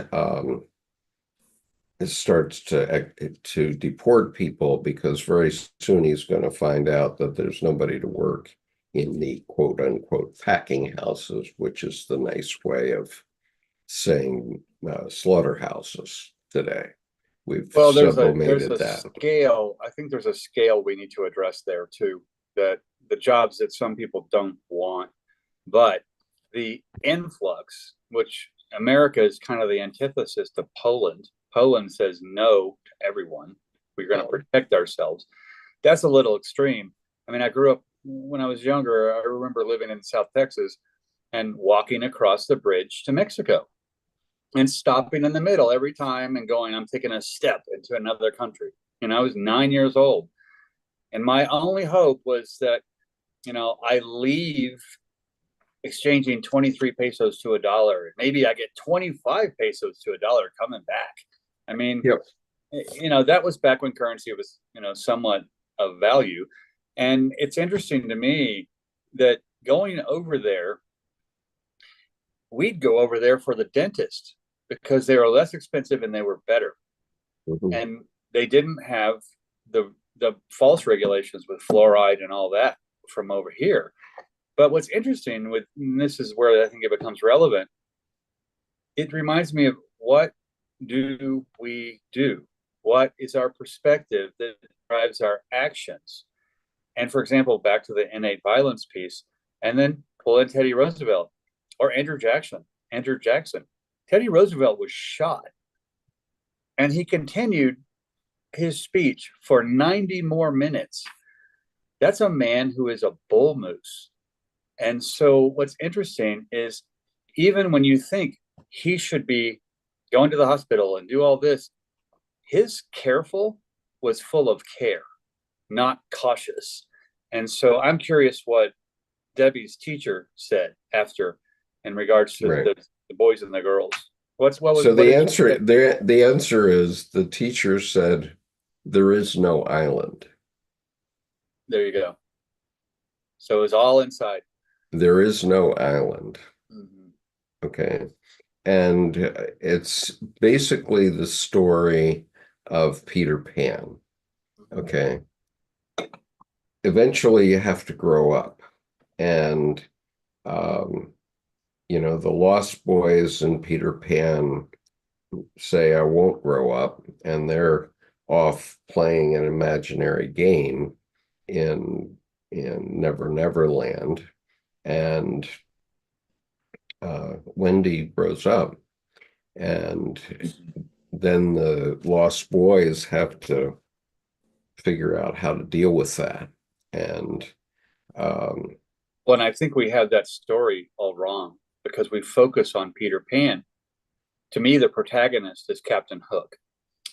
starts to deport people, because very soon he's going to find out that there's nobody to work in the quote unquote packing houses, which is the nice way of saying slaughterhouses today. We've Well, there's sublimated a that. scale. I think there's a scale we need to address there too. That the jobs that some people don't want, but the influx, which America is kind of the antithesis to Poland. Poland says no to everyone. We're going to protect ourselves. That's a little extreme. I mean, I grew up when I was younger. I remember living in South Texas and walking across the bridge to Mexico and stopping in the middle every time and going, I'm taking a step into another country. And I was 9 years old. And my only hope was that, I leave exchanging 23 pesos to a dollar. Maybe I get 25 pesos to a dollar coming back. I mean, Yep. that was back when currency was, somewhat of value. And it's interesting to me that going over there, we'd go over there for the dentist because they were less expensive and they were better. Mhm. And they didn't have the false regulations with fluoride and all that from over here. But what's interesting with, and this is where I think it becomes relevant, it reminds me of what do we do? What is our perspective that drives our actions? And for example, back to the innate violence piece, and then pull in Teddy Roosevelt or Andrew Jackson. Andrew Jackson. Teddy Roosevelt was shot, and he continued his speech for 90 more minutes. That's a man who is a bull moose. And so what's interesting is even when you think he should be going to the hospital and do all this, his careful was full of care, not cautious. And so I'm curious what Debbie's teacher said after in regards to Right. the boys and the girls. So What the did she answer say? the answer is the teacher said there is no island. There you go. So it's all inside. There is no island. Mhm. Okay. And it's basically the story of Peter Pan. Okay. Eventually you have to grow up. And um, you know, the Lost Boys and Peter Pan say, I won't grow up, and they're off playing an imaginary game in Never Never Land. And Wendy grows up, and then the lost boys have to figure out how to deal with that. And Well, and I think we have that story all wrong because we focus on Peter Pan. To me, the protagonist is Captain Hook,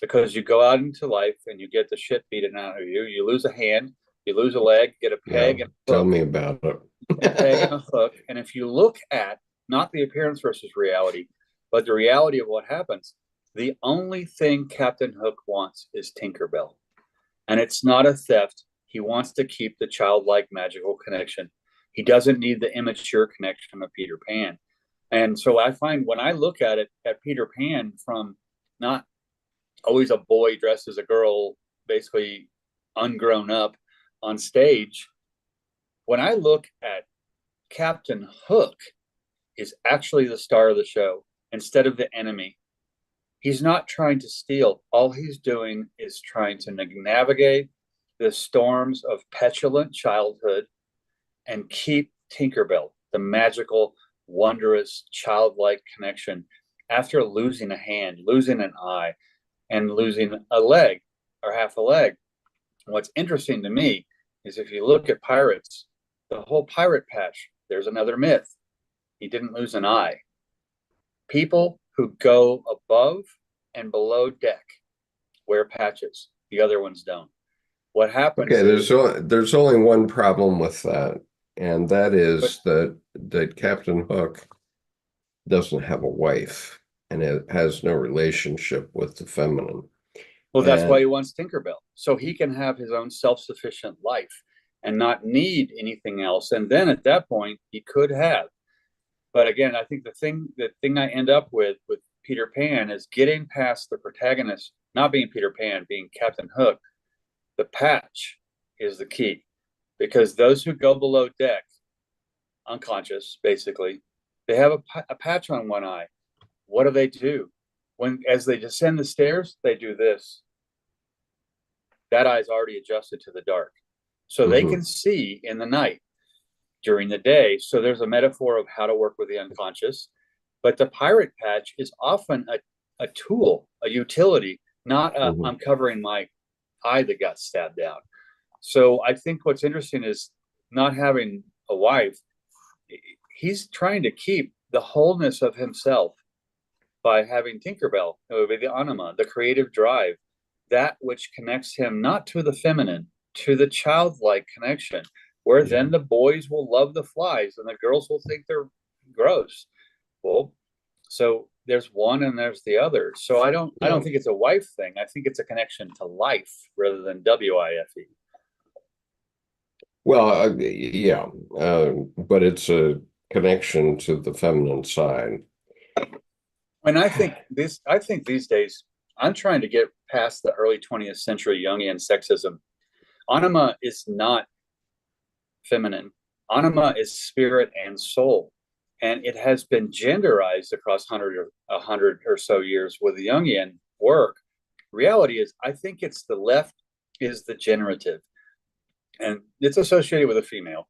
because you go out into life and you get the shit beaten out of you. You lose a hand, you lose a leg, get a peg and a tell hook, me about it. a peg and a hook. And if you look at not the appearance versus reality, but the reality of what happens, the only thing Captain Hook wants is Tinkerbell. And it's not a theft. He wants to keep the childlike magical connection. He doesn't need the immature connection of Peter Pan. And so I find when I look at it, at Peter Pan, from not always a boy dressed as a girl, basically ungrown up on stage, when I look at Captain Hook, is actually the star of the show instead of the enemy. He's not trying to steal. All he's doing is trying to navigate the storms of petulant childhood and keep Tinkerbell, the magical, wondrous, childlike connection, after losing a hand, losing an eye, and losing a leg or half a leg. What's interesting to me is if you look at pirates, the whole pirate patch, there's another myth. He didn't lose an eye. People who go above and below deck wear patches. The other ones don't. What happens there's only one problem with that, and that is that Captain Hook doesn't have a wife, and it has no relationship with the feminine. Well, that's why he wants Tinkerbell, so he can have his own self-sufficient life and not need anything else. And then at that point, he could have. But again, I think the thing I end up with Peter Pan is getting past the protagonist not being Peter Pan, being Captain Hook. The patch is the key, because those who go below deck, unconscious, basically, they have a patch on one eye. What do? As they descend the stairs, they do this. That eye's already adjusted to the dark. So they can see in the night during the day. So there's a metaphor of how to work with the unconscious. But the pirate patch is often a tool, a utility, not I'm covering my eye that got stabbed out. So I think what's interesting is not having a wife. He's trying to keep the wholeness of himself by having Tinkerbell, the anima, the creative drive, that which connects him not to the feminine, to the childlike connection, where then the boys will love the flies and the girls will think they're gross. Well, so there's one and there's the other. So I don't think it's a wife thing. I think it's a connection to life rather than WIFE. Well, but it's a connection to the feminine side. And I think these days, I'm trying to get past the early 20th century Jungian sexism. Anima is not feminine. Anima is spirit and soul. And it has been genderized across 100 or so years with the Jungian work. Reality is, I think it's the left is the generative. And it's associated with a female.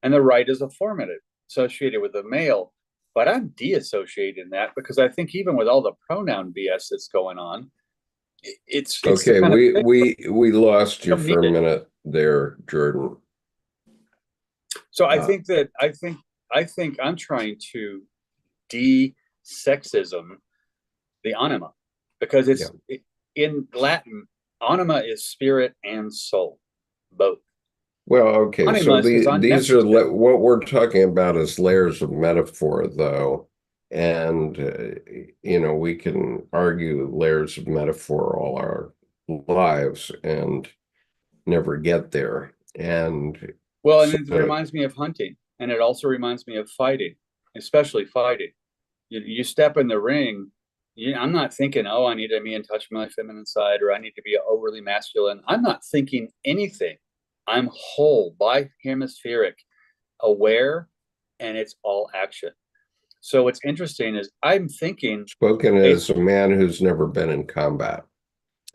And the right is a formative, associated with a male. But I'm de-associating that because I think even with all the pronoun BS that's going on, it's okay. We lost you for a minute there, Jordan. So I think I'm trying to de-sexism the anima, because it's in Latin, anima is spirit and soul, both. Well, okay, so these are what we're talking about is layers of metaphor, though, and we can argue layers of metaphor all our lives and never get there. And well, and it reminds me of hunting, and it also reminds me of fighting, especially fighting. You step in the ring. I'm not thinking, oh, I need to be in touch with my feminine side, or I need to be overly masculine. I'm not thinking anything. I'm whole, bi-hemispheric, aware, and it's all action. So what's interesting is I'm thinking... Spoken as a man who's never been in combat.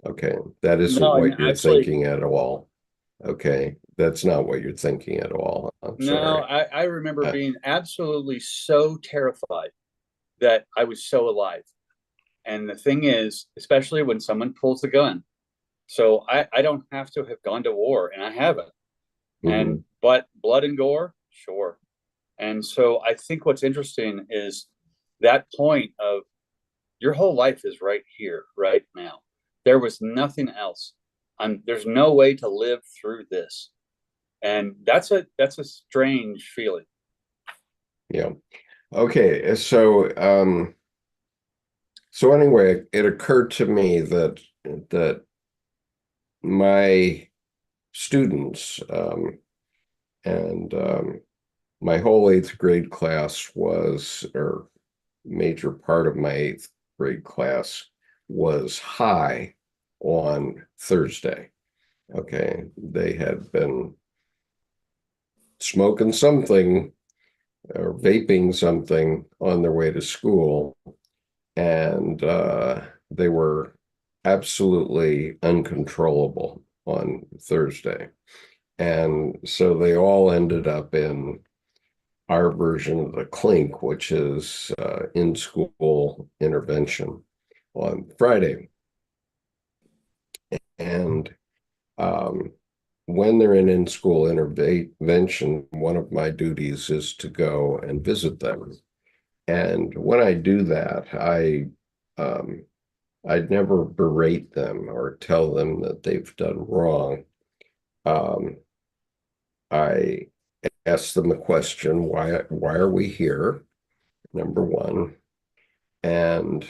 Okay, that isn't what you're thinking at all. Okay, that's not what you're thinking at all. I'm sorry. I remember being absolutely so terrified that I was so alive. And the thing is, especially when someone pulls the gun, so I don't have to have gone to war, and I haven't. Mhm. But blood and gore, sure. And so I think what's interesting is that point of your whole life is right here, right now. There was nothing else. There's no way to live through this. And that's a strange feeling. Yeah. Okay. So anyway, it occurred to me that my students and my whole eighth grade class was, or major part of my eighth grade class was high on Thursday. Okay. They had been smoking something or vaping something on their way to school, and they were absolutely uncontrollable on Thursday. And so they all ended up in our version of the clink, which is in-school intervention on Friday. And um, when they're in-school intervention, one of my duties is to go and visit them. And when I do that, um, I'd never berate them or tell them that they've done wrong. Um, I ask them the question, why are we here? Number one. And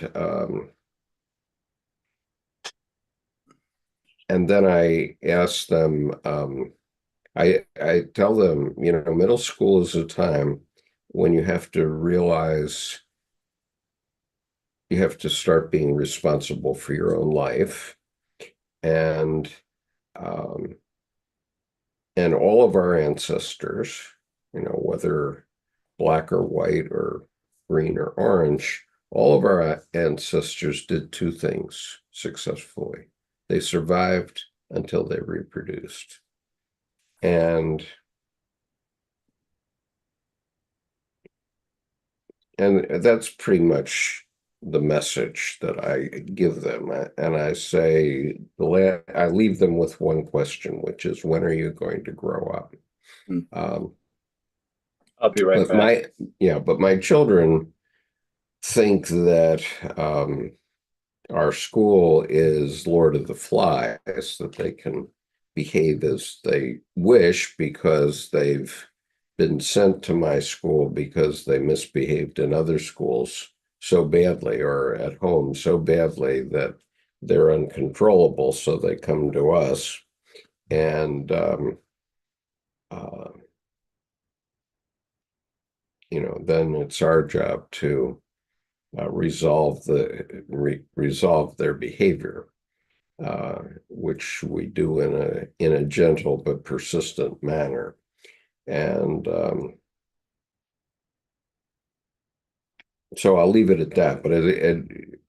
and then I ask them, I tell them, middle school is a time when you have to realize you have to start being responsible for your own life. And um, and all of our ancestors, whether black or white or green or orange, all of our ancestors did two things successfully. They survived until they reproduced. And that's pretty much the message that I give them. And I say, I leave them with one question, which is, when are you going to grow up? Hmm. Um, I'll be right but back. my children think that our school is Lord of the Flies, that they can behave as they wish because they've been sent to my school because they misbehaved in other schools so badly or at home so badly that they're uncontrollable. So they come to us, and uh, then it's our job to resolve their behavior, which we do in a gentle but persistent manner. And so I'll leave it at that. But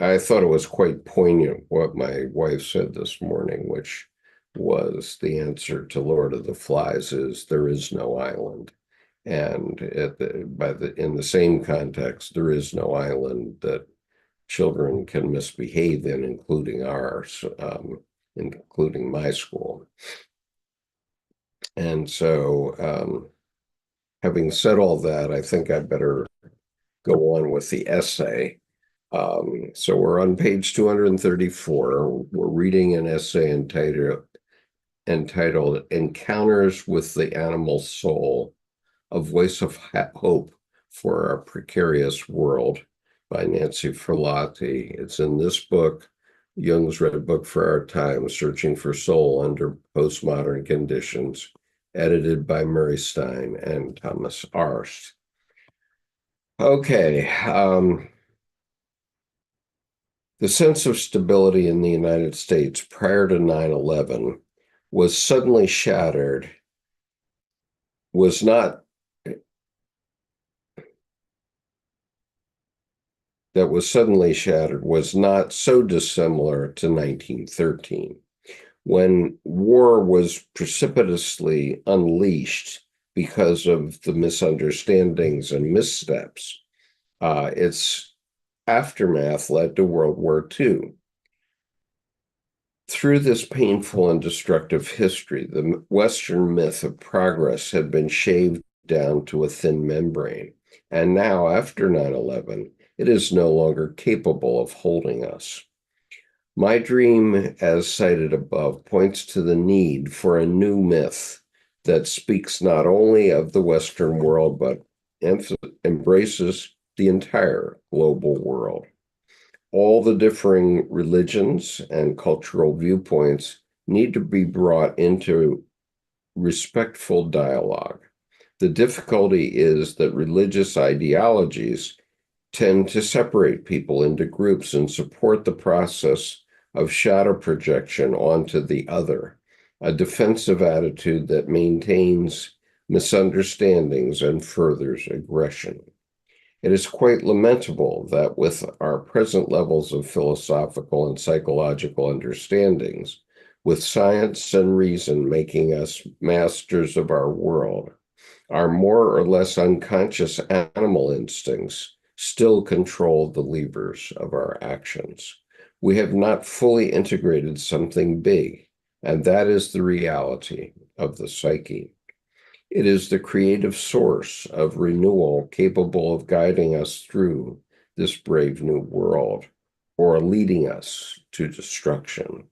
I thought it was quite poignant what my wife said this morning, which was the answer to Lord of the Flies is there is no island. And in the same context, there is no island that children can misbehave in, including ours, including my school. And so, having said all that, I think I better go on with the essay. So we're on page 234. We're reading an essay entitled Encounters with the Animal Soul, A Voice of Hope for Our Precarious World by Nancy Ferlati. It's in this book, Jung's Red Book for Our Time, Searching for Soul Under Postmodern Conditions, edited by Murray Stein and Thomas Arst. Okay. The sense of stability in the United States prior to 9/11 was suddenly shattered, was not that was suddenly shattered was not so dissimilar to 1913, when war was precipitously unleashed because of the misunderstandings and missteps. It's aftermath led to World War II. Through this painful and destructive history, the Western myth of progress had been shaved down to a thin membrane. And now, after 9/11, it is no longer capable of holding us. My dream, as cited above, points to the need for a new myth that speaks not only of the Western world, but embraces the entire global world. All the differing religions and cultural viewpoints need to be brought into respectful dialogue. The difficulty is that religious ideologies tend to separate people into groups and support the process of shadow projection onto the other, a defensive attitude that maintains misunderstandings and furthers aggression. It is quite lamentable that with our present levels of philosophical and psychological understandings, with science and reason making us masters of our world, our more or less unconscious animal instincts still control the levers of our actions. We have not fully integrated something big, and that is the reality of the psyche. It is the creative source of renewal capable of guiding us through this brave new world or leading us to destruction.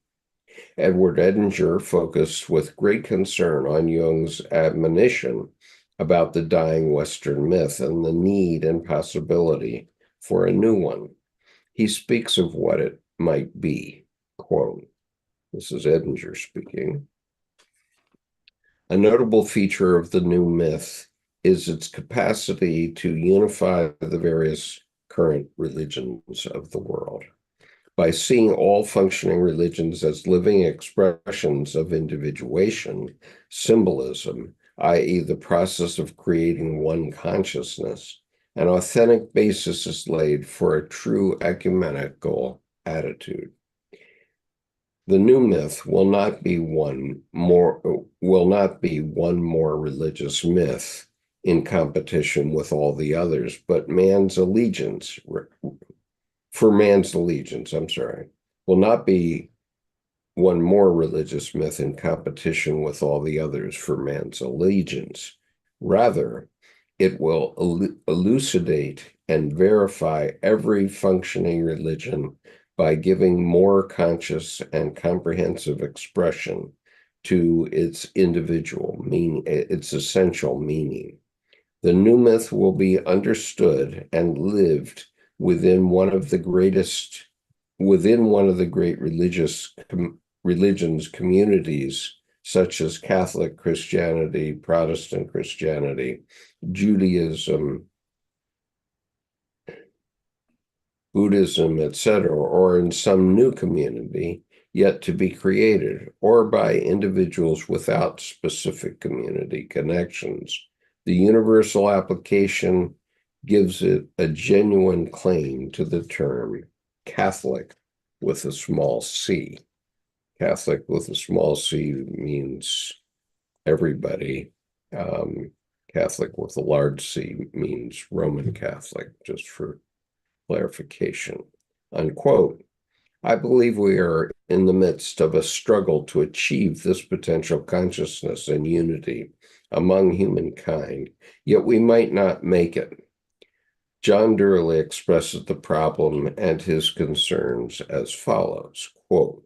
Edward Edinger focused with great concern on Jung's admonition about the dying Western myth and the need and possibility for a new one. He speaks of what it might be. Quote, this is Edinger speaking. A notable feature of the new myth is its capacity to unify the various current religions of the world. By seeing all functioning religions as living expressions of individuation, symbolism, i.e., the process of creating one consciousness, an authentic basis is laid for a true ecumenical attitude. The new myth will not be one more religious myth in competition with all the others, but man's allegiance, will not be one more religious myth in competition with all the others for man's allegiance. Rather, it will elucidate and verify every functioning religion by giving more conscious and comprehensive expression to its individual meaning, its essential meaning. The new myth will be understood and lived within one of the great religions communities, such as Catholic Christianity, Protestant Christianity, Judaism, Buddhism, etc., or in some new community yet to be created, or by individuals without specific community connections. The universal application gives it a genuine claim to the term Catholic with a small c. Catholic with a small c means everybody. Catholic with a large C means Roman Catholic, just for clarification, unquote. I believe we are in the midst of a struggle to achieve this potential consciousness and unity among humankind, yet we might not make it. John Durley expresses the problem and his concerns as follows, quote,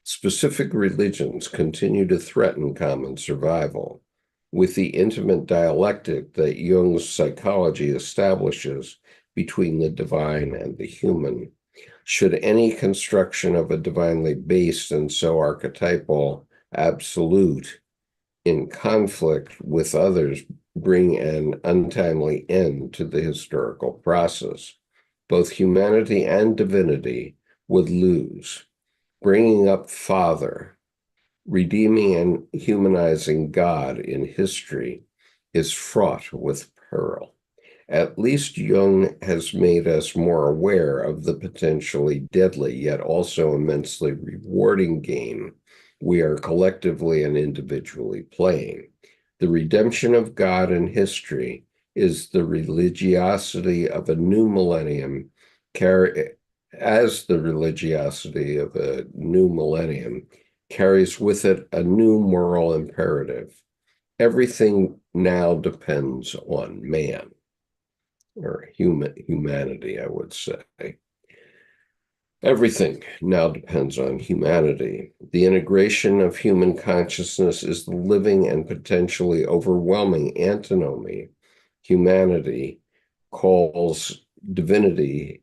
specific religions continue to threaten common survival. With the intimate dialectic that Jung's psychology establishes between the divine and the human, should any construction of a divinely based and so archetypal absolute in conflict with others bring an untimely end to the historical process, both humanity and divinity would lose. Bringing up Father, redeeming and humanizing God in history is fraught with peril. At least Jung has made us more aware of the potentially deadly yet also immensely rewarding game we are collectively and individually playing. The redemption of God in history is the religiosity of a new millennium carry, as the religiosity of a new millennium carries with it a new moral imperative. Everything now depends on man, or humanity, I would say. Everything now depends on humanity. The integration of human consciousness is the living and potentially overwhelming antinomy humanity calls divinity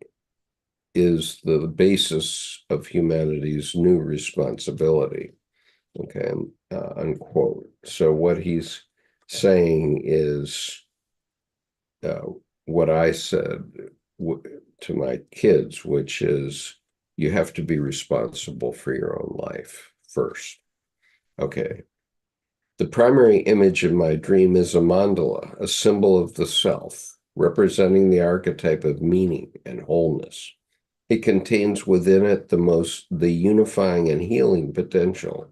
is the basis of humanity's new responsibility. Okay, unquote. So what he's saying is what I said to my kids, which is you have to be responsible for your own life first. Okay. The primary image of my dream is a mandala, a symbol of the self, representing the archetype of meaning and wholeness. It contains within it the unifying and healing potential.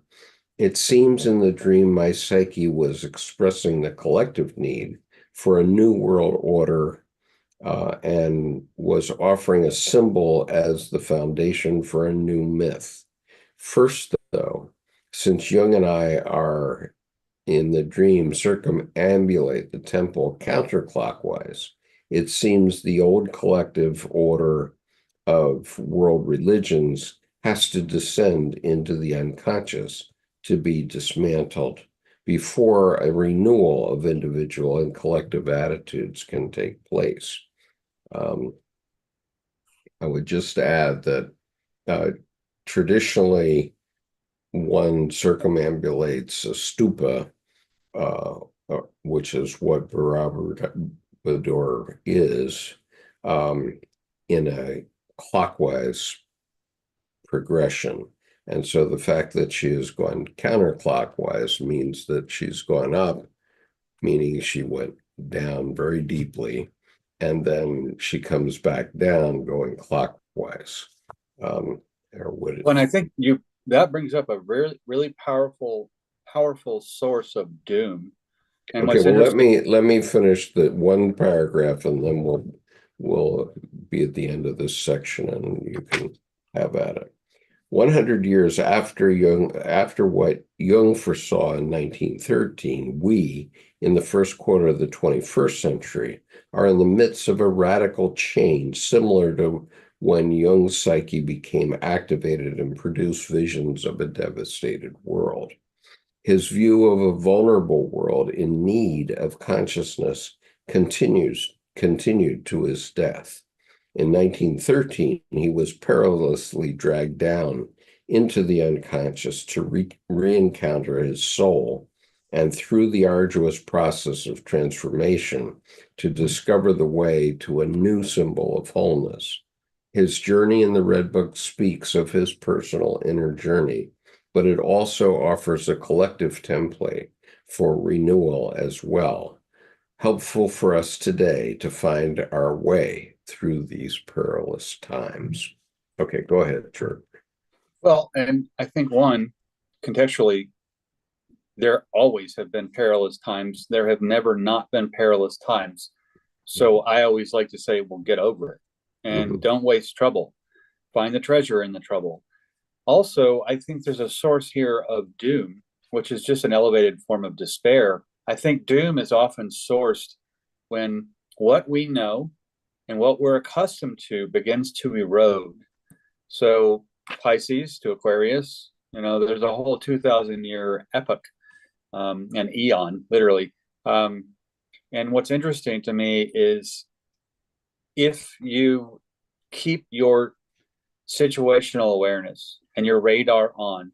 It seems in the dream my psyche was expressing the collective need for a new world order and was offering a symbol as the foundation for a new myth. First, though, since Jung and I are in the dream circumambulate the temple counterclockwise, it seems the old collective order of world religions has to descend into the unconscious to be dismantled before a renewal of individual and collective attitudes can take place. I would just add that traditionally one circumambulates a stupa, which is what Barabador is, in a clockwise progression. And so the fact that she has gone counterclockwise means that she's gone up, meaning she went down very deeply, and then she comes back down going clockwise. When I think that brings up a really, really powerful source of doom. And okay, well, let me finish the one paragraph, and then we'll be at the end of this section, and you can have at it. 100 years after what Jung foresaw in 1913, we, in the first quarter of the 21st century, are in the midst of a radical change similar to when Jung's psyche became activated and produced visions of a devastated world. His view of a vulnerable world in need of consciousness continued to his death. In 1913, he was perilously dragged down into the unconscious to re-encounter his soul, and through the arduous process of transformation, to discover the way to a new symbol of wholeness. His journey in the Red Book speaks of his personal inner journey, but it also offers a collective template for renewal as well, helpful for us today to find our way through these perilous times. Okay, go ahead, Drew. Well, and I think contextually, there always have been perilous times. There have never not been perilous times. So I always like to say, well, get over it and don't waste trouble. Find the treasure in the trouble. Also, I think there's a source here of doom, which is just an elevated form of despair. I think doom is often sourced when what we know and what we're accustomed to begins to erode. So Pisces to Aquarius, there's a whole 2,000-year epoch, an eon, literally. And what's interesting to me is if you keep your situational awareness and your radar on,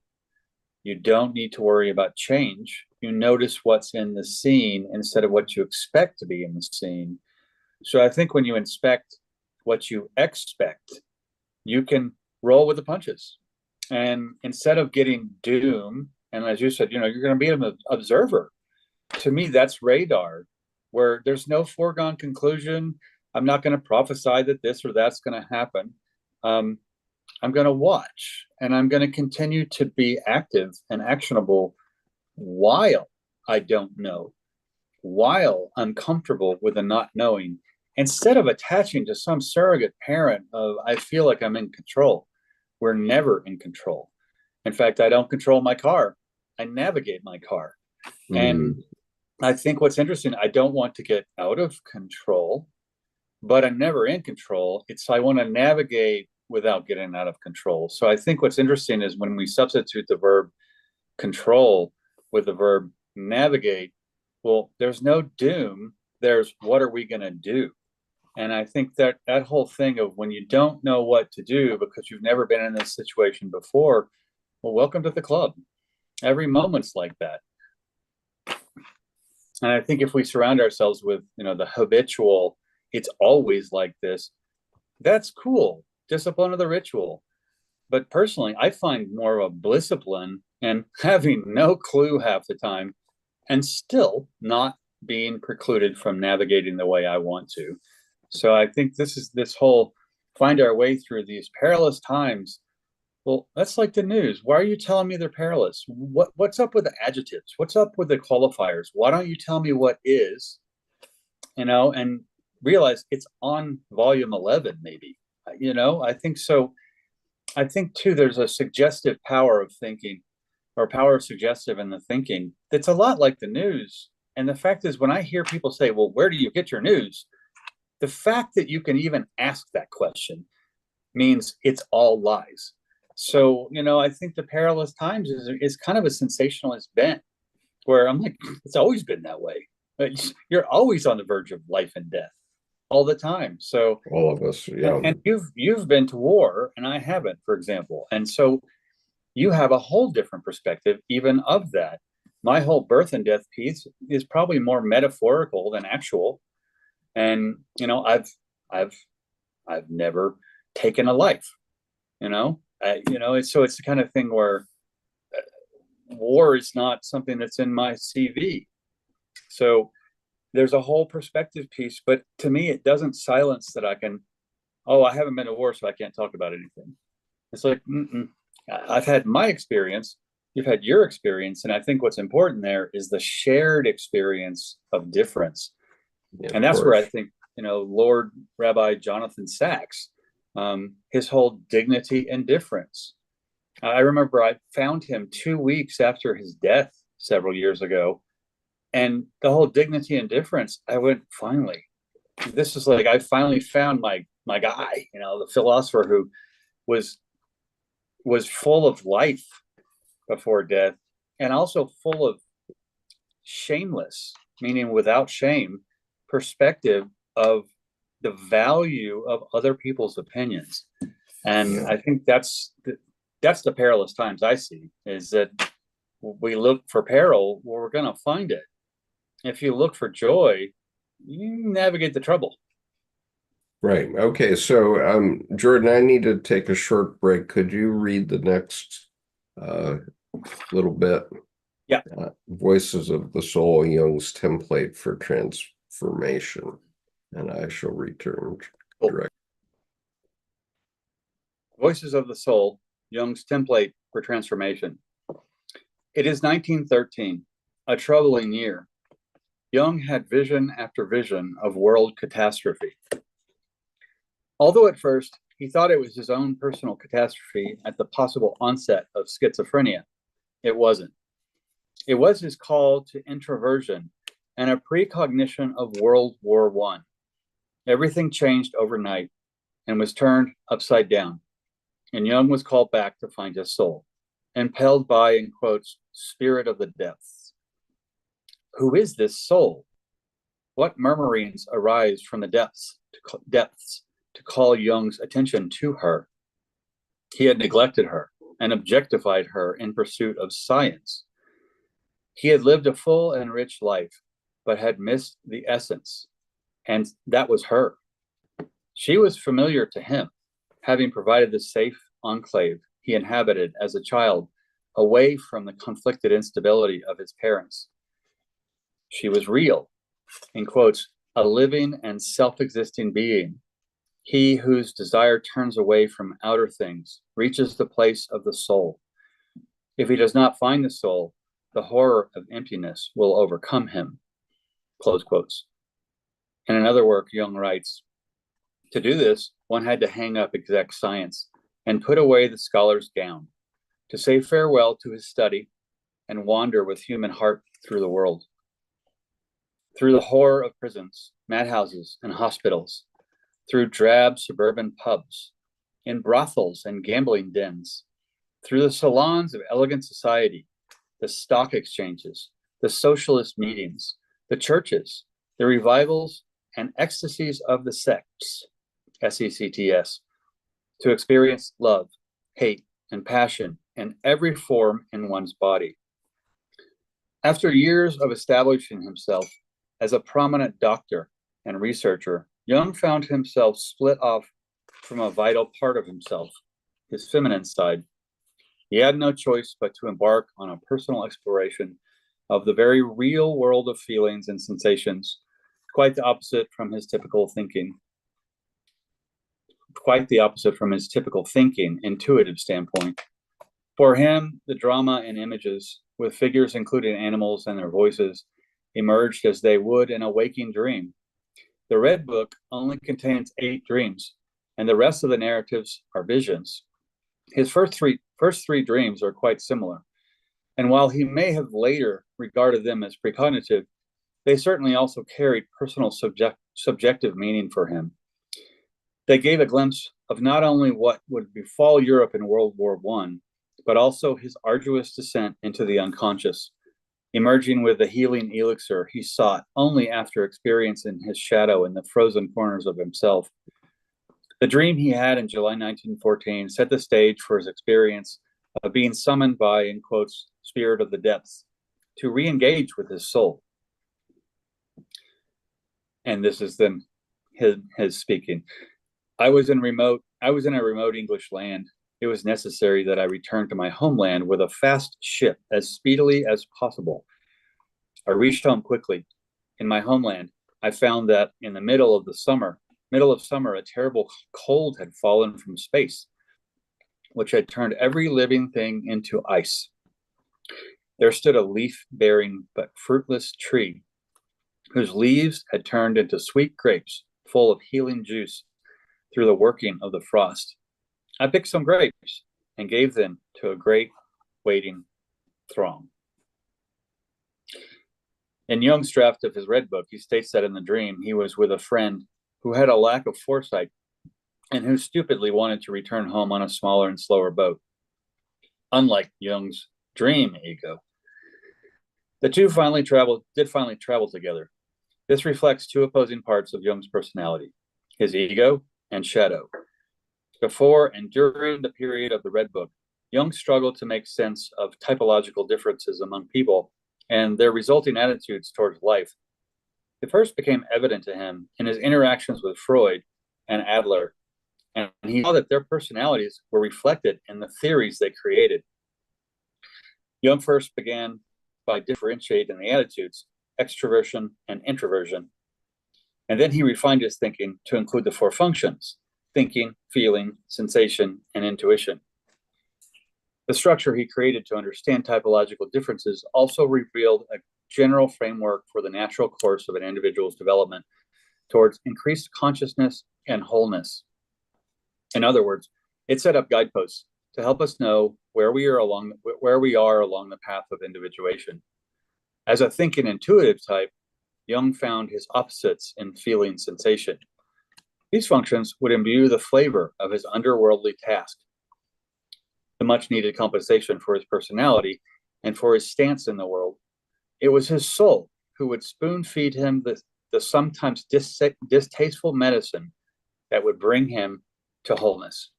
you don't need to worry about change. You notice what's in the scene instead of what you expect to be in the scene. So I think when you inspect what you expect, you can roll with the punches. And instead of getting doom, and as you said, you're going to be an observer. To me, that's radar, where there's no foregone conclusion. I'm not going to prophesy that this or that's going to happen. I'm going to watch, and I'm going to continue to be active and actionable while I don't know, while I'm comfortable with the not knowing. instead of attaching to some surrogate parent of, I feel like I'm in control. We're never in control. In fact, I don't control my car. I navigate my car. And I think what's interesting, I don't want to get out of control, but I'm never in control. I want to navigate without getting out of control. So I think what's interesting is when we substitute the verb control with the verb navigate, well, there's no doom. There's what are we going to do? And I think that whole thing of when you don't know what to do because you've never been in this situation before, well, welcome to the club. Every moment's like that. And I think if we surround ourselves with, the habitual, it's always like this, that's cool. Discipline of the ritual. But personally, I find more of a blissipline and having no clue half the time and still not being precluded from navigating the way I want to. So I think this whole find our way through these perilous times. Well, that's like the news. Why are you telling me they're perilous? What's up with the adjectives? What's up with the qualifiers? Why don't you tell me what is, and realize it's on volume 11, maybe, I think so. I think too, there's a suggestive power of thinking or power of suggestive in the thinking. That's a lot like the news. And the fact is, when I hear people say, well, where do you get your news? The fact that you can even ask that question means it's all lies. So, I think the perilous times is kind of a sensationalist bent where I'm like, it's always been that way. You're always on the verge of life and death all the time. So all of us, yeah. And you've been to war and I haven't, for example. And so you have a whole different perspective even of that. My whole birth and death piece is probably more metaphorical than actual. And I've never taken a life. It's the kind of thing where war is not something that's in my CV. So there's a whole perspective piece, but to me, it doesn't silence that I haven't been to war, so I can't talk about anything. It's like, I've had my experience, you've had your experience, and I think what's important there is the shared experience of difference. Yeah, and that's where I think, Lord Rabbi Jonathan Sacks, his whole dignity and difference. I remember I found him 2 weeks after his death several years ago, and the whole dignity and difference, I went, finally, this is like, I finally found my guy, the philosopher who was full of life before death and also full of shameless, meaning without shame, perspective of the value of other people's opinions. And I think that's the perilous times I see, is that we look for peril, well, we're going to find it. If you look for joy, you navigate the trouble. Right. Okay. So, Jordan, I need to take a short break. Could you read the next little bit? Yeah. Voices of the Soul, Jung's template for transformation. And I shall return direct. Voices of the Soul, Jung's template for transformation. It is 1913, a troubling year. Jung had vision after vision of world catastrophe. Although at first he thought it was his own personal catastrophe at the possible onset of schizophrenia, it wasn't. It was his call to introversion and a precognition of World War I. Everything changed overnight and was turned upside down, and Jung was called back to find his soul, impelled by, in quotes, spirit of the depths. Who is this soul? What murmurings arise from the depths to call Jung's attention to her? He had neglected her and objectified her in pursuit of science. He had lived a full and rich life, but had missed the essence, and that was her. She was familiar to him, having provided the safe enclave he inhabited as a child, away from the conflicted instability of his parents. She was real, in quotes, a living and self-existing being. He whose desire turns away from outer things reaches the place of the soul. If he does not find the soul, the horror of emptiness will overcome him, close quotes. In another work, Jung writes, to do this, one had to hang up exact science and put away the scholar's gown, to say farewell to his study and wander with human heart through the world. Through the horror of prisons, madhouses, and hospitals, through drab suburban pubs, in brothels and gambling dens, through the salons of elegant society, the stock exchanges, the socialist meetings, the churches, the revivals and ecstasies of the sects, SECTS, to experience love, hate, and passion in every form in one's body. After years of establishing himself as a prominent doctor and researcher, Jung found himself split off from a vital part of himself, his feminine side. He had no choice but to embark on a personal exploration of the very real world of feelings and sensations, quite the opposite from his typical thinking. Intuitive standpoint. For him, the drama and images, with figures including animals and their voices, emerged as they would in a waking dream. The Red Book only contains 8 dreams, and the rest of the narratives are visions. His first three dreams are quite similar, and while he may have later regarded them as precognitive, they certainly also carried personal subjective meaning for him. They gave a glimpse of not only what would befall Europe in World War I, but also his arduous descent into the unconscious, emerging with the healing elixir he sought only after experiencing his shadow in the frozen corners of himself. The dream he had in July 1914 set the stage for his experience of being summoned by, in quotes, spirit of the depths, to re-engage with his soul. And this is then his speaking. I was in a remote English land. It was necessary that I return to my homeland with a fast ship as speedily as possible. I reached home quickly. In my homeland, I found that in the middle of summer, a terrible cold had fallen from space, which had turned every living thing into ice. There stood a leaf-bearing but fruitless tree, whose leaves had turned into sweet grapes full of healing juice through the working of the frost. I picked some grapes and gave them to a great waiting throng. In Jung's draft of his Red Book, he states that in the dream he was with a friend who had a lack of foresight and who stupidly wanted to return home on a smaller and slower boat. Unlike Jung's dream ego, the two finally travel together. This reflects two opposing parts of Jung's personality, his ego and shadow. Before and during the period of the Red Book, Jung struggled to make sense of typological differences among people and their resulting attitudes towards life. It first became evident to him in his interactions with Freud and Adler, and he saw that their personalities were reflected in the theories they created. Jung first began by differentiating the attitudes, extroversion and introversion, and then he refined his thinking to include the 4 functions: thinking, feeling, sensation, and intuition. The structure he created to understand typological differences also revealed a general framework for the natural course of an individual's development towards increased consciousness and wholeness. In other words, it set up guideposts to help us know where we are along the path of individuation. As a thinking intuitive type, Jung found his opposites in feeling sensation. These functions would imbue the flavor of his underworldly task, the much-needed compensation for his personality and for his stance in the world. It was his soul who would spoon-feed him the sometimes distasteful medicine that would bring him to wholeness.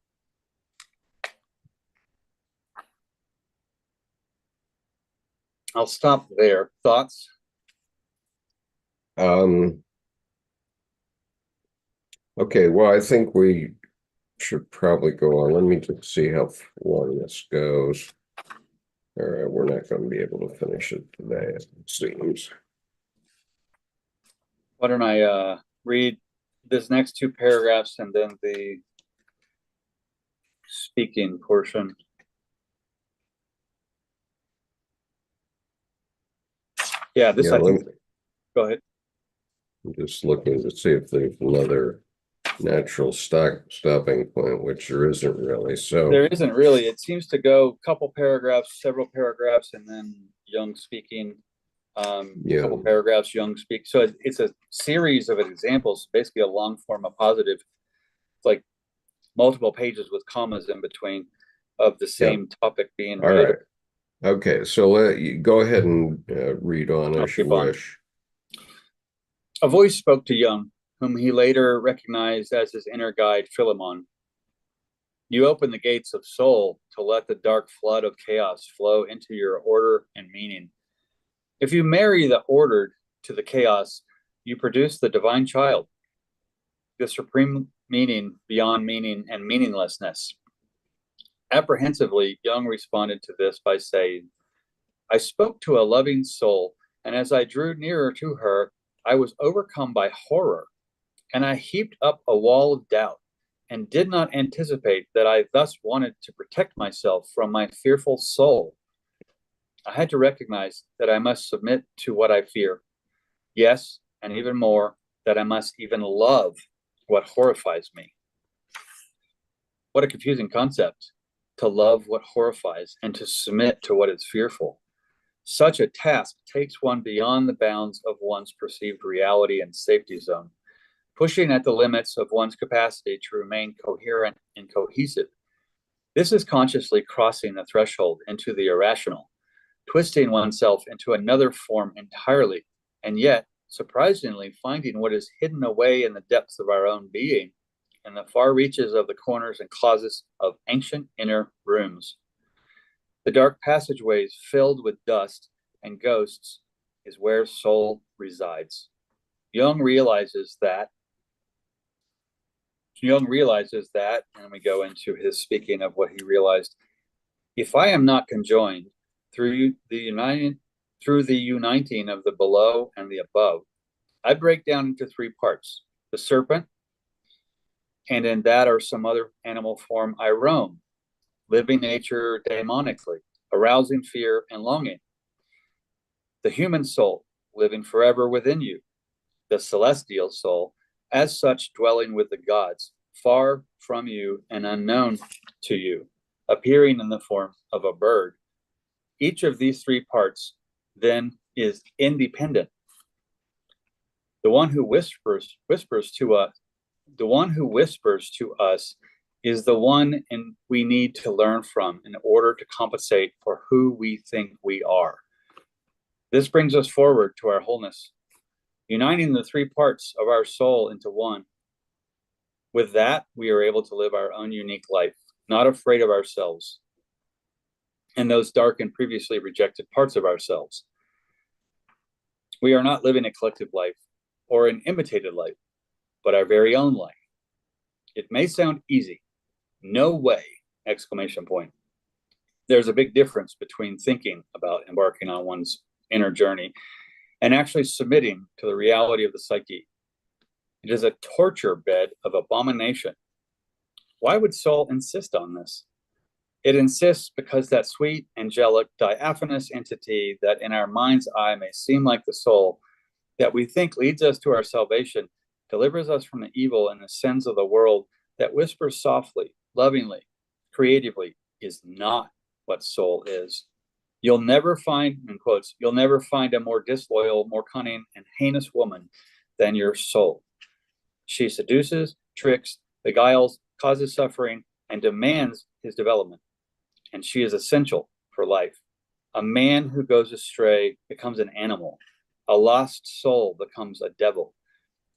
I'll stop there. Thoughts? Okay, well, I think we should probably go on. Let me just see how long this goes. All right, we're not going to be able to finish it today, it seems. Why don't I read this next 2 paragraphs and then the speaking portion. Yeah, this I think. Go ahead. I'm just looking to see if there's another natural stopping point, which there isn't really. So There isn't really. It seems to go a couple paragraphs, several paragraphs, and then Jung speaking. yeah, Couple paragraphs, Jung speak. So it's a series of examples, basically a long form of positive. It's like multiple pages with commas in between of the yeah. same topic being All right. reiterated. Okay, so you go ahead and read on I'll as you keep on. wish. A voice spoke to Jung, whom he later recognized as his inner guide, Philemon. You open the gates of soul to let the dark flood of chaos flow into your order and meaning. If you marry the ordered to the chaos, you produce the divine child, the supreme meaning beyond meaning and meaninglessness. Apprehensively, Jung responded to this by saying, I spoke to a loving soul, and as I drew nearer to her, I was overcome by horror, and I heaped up a wall of doubt, and did not anticipate that I thus wanted to protect myself from my fearful soul. I had to recognize that I must submit to what I fear. Yes, and even more, that I must even love what horrifies me. What a confusing concept, to love what horrifies and to submit to what is fearful. Such a task takes one beyond the bounds of one's perceived reality and safety zone, pushing at the limits of one's capacity to remain coherent and cohesive. This is consciously crossing the threshold into the irrational, twisting oneself into another form entirely, and yet, surprisingly, finding what is hidden away in the depths of our own being, in the far reaches of the corners and closets of ancient inner rooms. The dark passageways filled with dust and ghosts is where soul resides. Jung realizes that, and we go into his speaking of what he realized. If I am not conjoined through the uniting of the below and the above, I break down into three parts: the serpent, and in that or some other animal form I roam, living nature daemonically, arousing fear and longing. The human soul, living forever within you. The celestial soul, as such dwelling with the gods, far from you and unknown to you, appearing in the form of a bird. Each of these three parts then is independent. The one who whispers to us is the one we need to learn from in order to compensate for who we think we are. This brings us forward to our wholeness, uniting the three parts of our soul into one. With that, we are able to live our own unique life, not afraid of ourselves and those dark and previously rejected parts of ourselves. We are not living a collective life or an imitated life, but our very own life. It may sound easy. No way! Exclamation point. There's a big difference between thinking about embarking on one's inner journey and actually submitting to the reality of the psyche. It is a torture bed of abomination. Why would soul insist on this? It insists because that sweet, angelic, diaphanous entity that in our mind's eye may seem like the soul, that we think leads us to our salvation, delivers us from the evil and the sins of the world, that whispers softly, lovingly, creatively, is not what soul is. You'll never find, in quotes, you'll never find a more disloyal, more cunning, and heinous woman than your soul. She seduces, tricks, beguiles, causes suffering, and demands his development. And she is essential for life. A man who goes astray becomes an animal. A lost soul becomes a devil.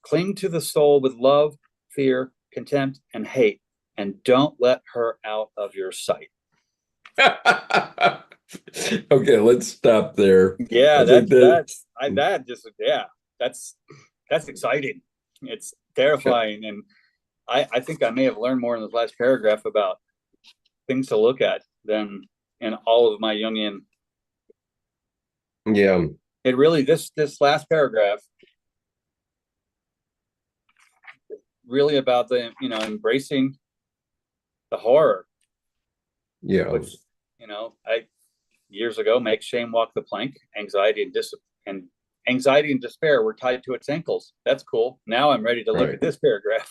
Cling to the soul with love, fear, contempt, and hate, and don't let her out of your sight. Okay, let's stop there. Yeah, That's that's exciting. It's terrifying, and I think I may have learned more in this last paragraph about things to look at than in all of my Jungian. Yeah. It really, this last paragraph really about the embracing the horror, Yeah. which I years ago make shame walk the plank, anxiety and anxiety and despair were tied to its ankles. That's cool. Now I'm ready to look Right. at this paragraph.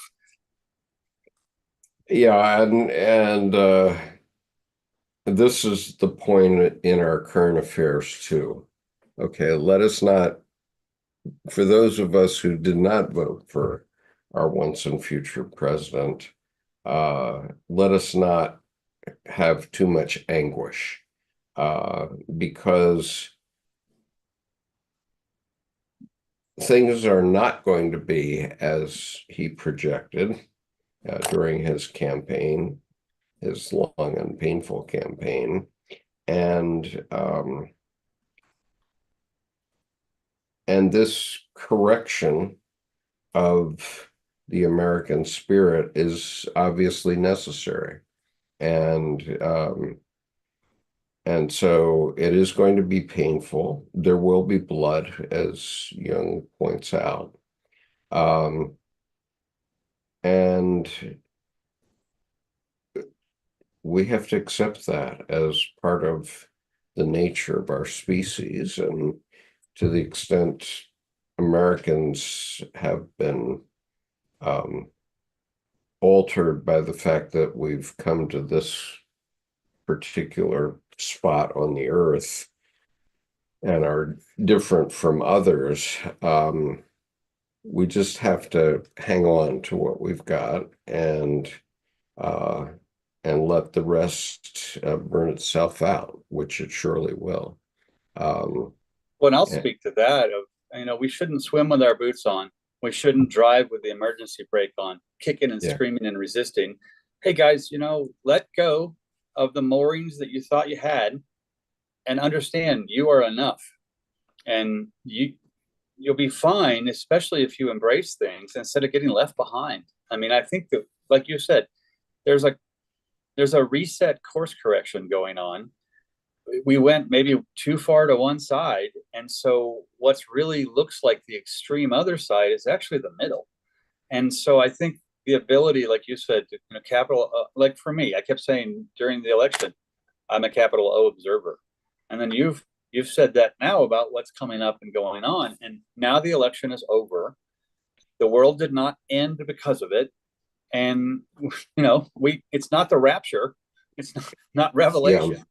Yeah, and this is the point in our current affairs too. Okay, let us not, for those of us who did not vote for our once and future president, let us not have too much anguish, because things are not going to be as he projected during his campaign, his long and painful campaign. And this correction of the American spirit is obviously necessary. And so it is going to be painful. There will be blood, as Jung points out. And we have to accept that as part of the nature of our species. And to the extent Americans have been altered by the fact that we've come to this particular spot on the earth and are different from others, we just have to hang on to what we've got uh, and let the rest burn itself out, which it surely will. Well, and I'll And, speak to that of, we shouldn't swim with our boots on. We shouldn't drive with the emergency brake on, kicking and yeah, screaming and resisting. Hey guys, let go of the moorings that you thought you had and understand you are enough. And you'll be fine, especially if you embrace things instead of getting left behind. I mean, I think that, like you said, there's a reset course correction going on. We went maybe too far to one side, and so what's really looks like the extreme other side is actually the middle. And so I think the ability, like you said, to, capital, like for me, I kept saying during the election, I'm a capital O observer, and then you've said that now about what's coming up and going on, and now the election is over. The world did not end because of it, and it's not the rapture, it's not yeah. revelation.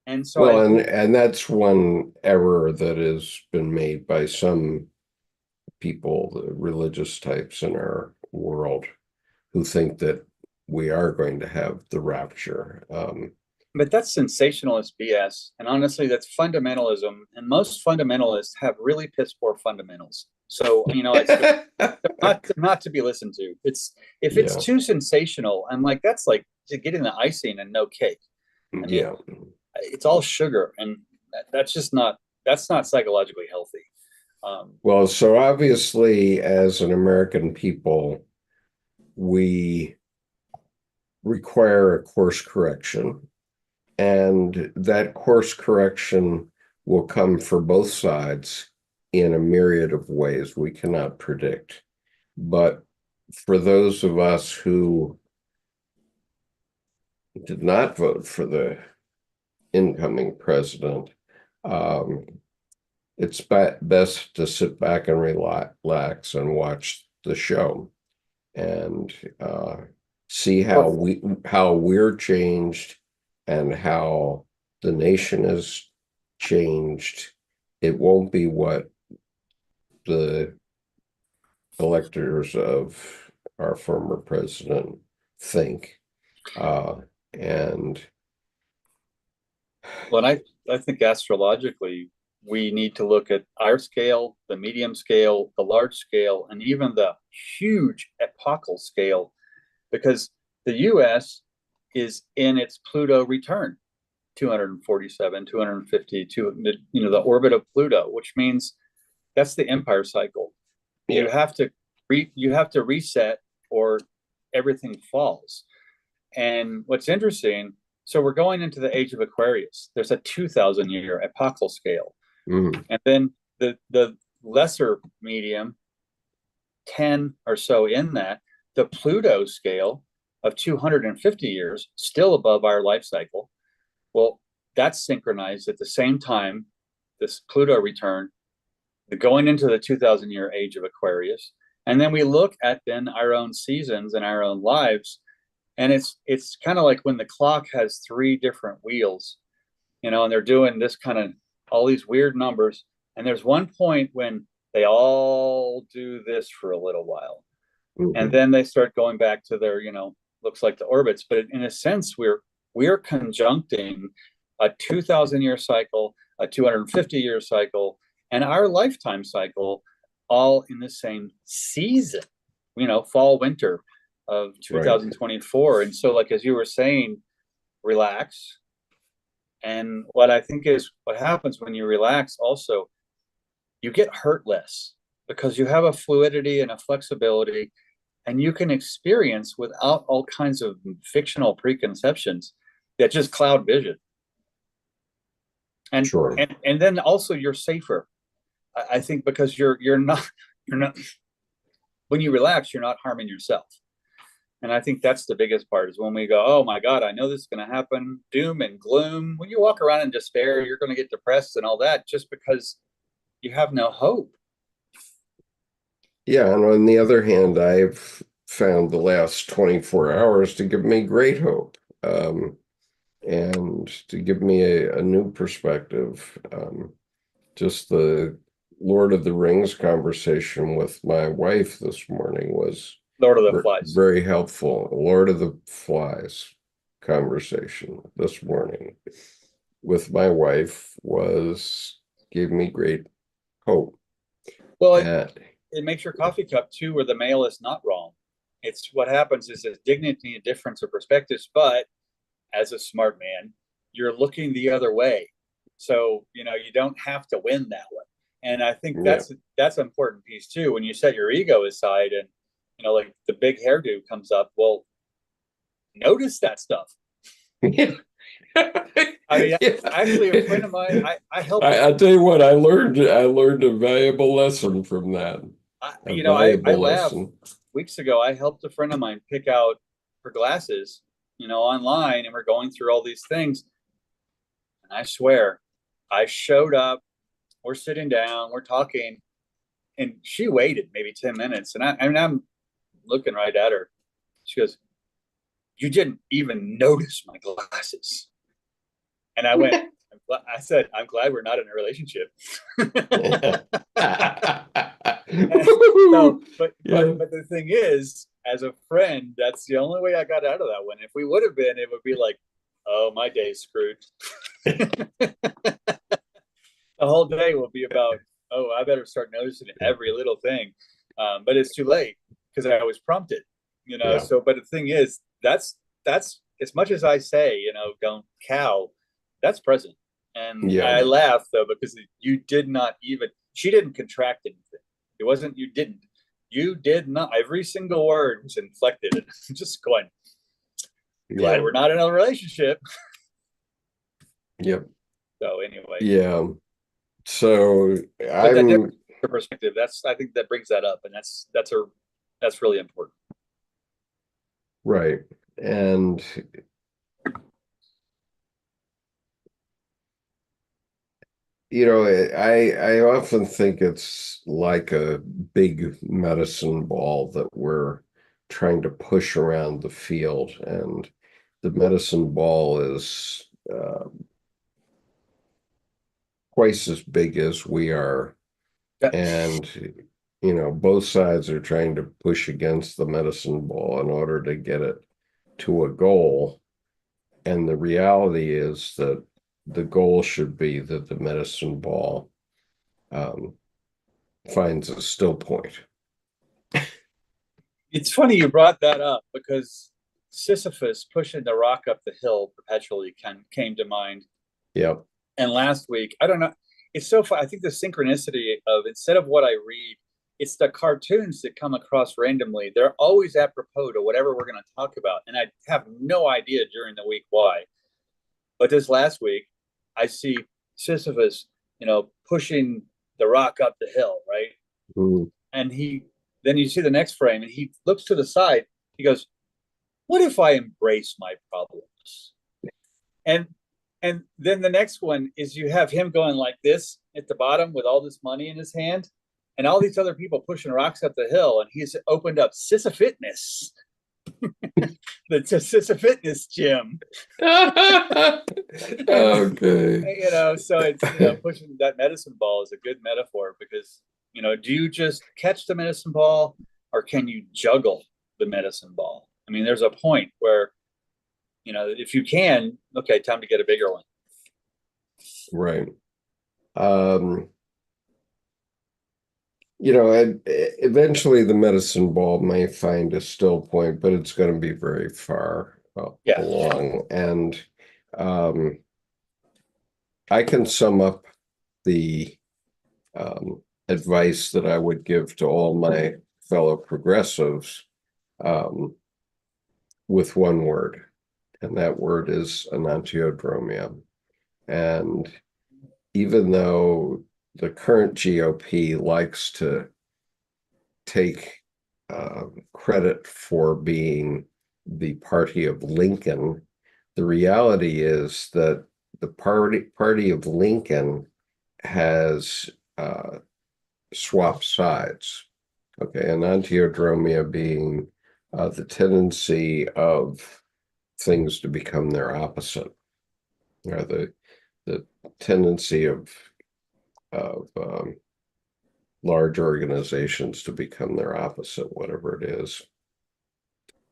And so I Well, and think, and that's one error that has been made by some people, the religious types in our world, who think that we are going to have the rapture. but that's sensationalist BS. And honestly, that's fundamentalism. And most fundamentalists have really piss poor fundamentals. So, not to be listened to. If it's Yeah, too sensational, I'm like, that's like getting the icing and no cake. I mean, yeah. it's all sugar, and that's not psychologically healthy. Well, so obviously, as an American people, we require a course correction, and that course correction will come for both sides in a myriad of ways we cannot predict. But for those of us who did not vote for the incoming president, um, it's best to sit back and relax and watch the show and see how Well, we're changed and how the nation has changed. It won't be what the electors of our former president think. And and I think astrologically, we need to look at our scale, the medium scale, the large scale, and even the huge epochal scale, because the U.S. is in its Pluto return, 247, 250, the orbit of Pluto, which means that's the empire cycle. yeah, You have to reset or everything falls. And what's interesting, so we're going into the age of Aquarius. There's a 2,000-year epochal scale. mm, And then the lesser medium, 10 or so in that, the Pluto scale of 250 years, still above our life cycle. Well, that's synchronized at the same time, this Pluto return going into the 2,000-year age of Aquarius. And then we look at then our own seasons and our own lives. And it's kind of like when the clock has three different wheels, and they're doing this kind of all these weird numbers. And there's one point when they all do this for a little while. And then they start going back to their, looks like the orbits. But in a sense, we're conjuncting a 2,000-year cycle, a 250-year cycle, and our lifetime cycle all in the same season, fall, winter of 2024. Right. And so, like, as you were saying, relax. And what I think is what happens when you relax also, you get hurt less because you have a fluidity and a flexibility, and you can experience without all kinds of fictional preconceptions that just cloud vision. And sure. and then also you're safer. I think because you're not when you relax, you're not harming yourself. And I think that's the biggest part is when we go, oh my God, I know this is going to happen, doom and gloom. When you walk around in despair, you're going to get depressed and all that just because you have no hope. Yeah, and on the other hand, I've found the last 24 hours to give me great hope, and to give me a new perspective. Just the Lord of the Rings conversation with my wife this morning was Lord of the Flies. Very helpful. Lord of the Flies conversation this morning with my wife gave me great hope. Well, it makes your coffee cup too, where the male is not wrong. It's what happens is there's dignity and difference of perspectives, but as a smart man, you're looking the other way. So, you don't have to win that way. And I think that's an important piece too. When you set your ego aside and, like the big hairdo comes up, well, notice that stuff. I mean, actually, a friend of mine, I helped. I'll tell you what, I learned a valuable lesson from that. I laughed. Weeks ago, I helped a friend of mine pick out her glasses, online, and we're going through all these things. And I swear, I showed up, we're sitting down, we're talking, and she waited maybe 10 minutes. And I'm looking right at her. She goes, "You didn't even notice my glasses." And I went, I said, "I'm glad we're not in a relationship." But the thing is, as a friend, that's the only way I got out of that one. If we would have been, it would be like, oh, my day's screwed. The whole day will be about, oh, I better start noticing every little thing. But it's too late because I was prompted, So, but the thing is, that's as much as I say, don't cow, that's present. And I laugh though, because she didn't contract anything. It wasn't, you did not, every single word was inflected and just going, glad we're not in a relationship. Yep. So anyway. Yeah. So I'm perspective. I think that brings that up, and that's really important. Right. And I often think it's like a big medicine ball that we're trying to push around the field, and the medicine ball is twice as big as we are. And both sides are trying to push against the medicine ball in order to get it to a goal. And the reality is that the goal should be that the medicine ball finds a still point. It's funny you brought that up, because Sisyphus pushing the rock up the hill perpetually came to mind. Yep. And last week, I don't know, it's so fun. I think the synchronicity of, instead of what I read, it's the cartoons that come across randomly. They're always apropos to whatever we're going to talk about. And I have no idea during the week why. But this last week, I see Sisyphus, pushing the rock up the hill, right? Mm. And then you see the next frame, and he looks to the side. He goes, "What if I embrace my problems?" And And then the next one is you have him going like this at the bottom with all this money in his hand, and all these other people pushing rocks up the hill, and he's opened up Sissa Fitness, the Sissa Fitness gym. Okay. So it's pushing that medicine ball is a good metaphor because do you just catch the medicine ball or can you juggle the medicine ball? I mean, there's a point where if you can, okay, time to get a bigger one. Right. Eventually the medicine ball may find a still point, but it's going to be very far along. And I can sum up the advice that I would give to all my fellow progressives with one word, and that word is enantiodromia. And even though the current GOP likes to take credit for being the party of Lincoln, the reality is that the party of Lincoln has swapped sides. Okay, enantiodromia being the tendency of things to become their opposite, or the tendency of large organizations to become their opposite, whatever it is.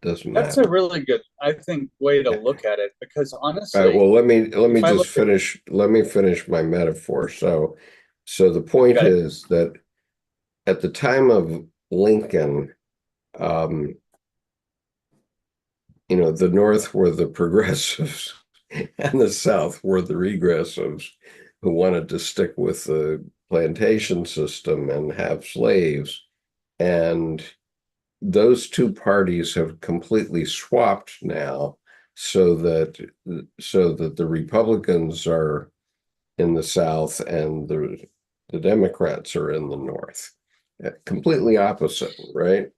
Doesn't matter. That's a really good, I think, way to look at it because honestly. All right, well, let me just finish. Let me finish my metaphor. So the point is that at the time of Lincoln, the North were the progressives and the South were the regressives who wanted to stick with the plantation system and have slaves. And those two parties have completely swapped now so that the Republicans are in the South and the Democrats are in the North. Completely opposite, right?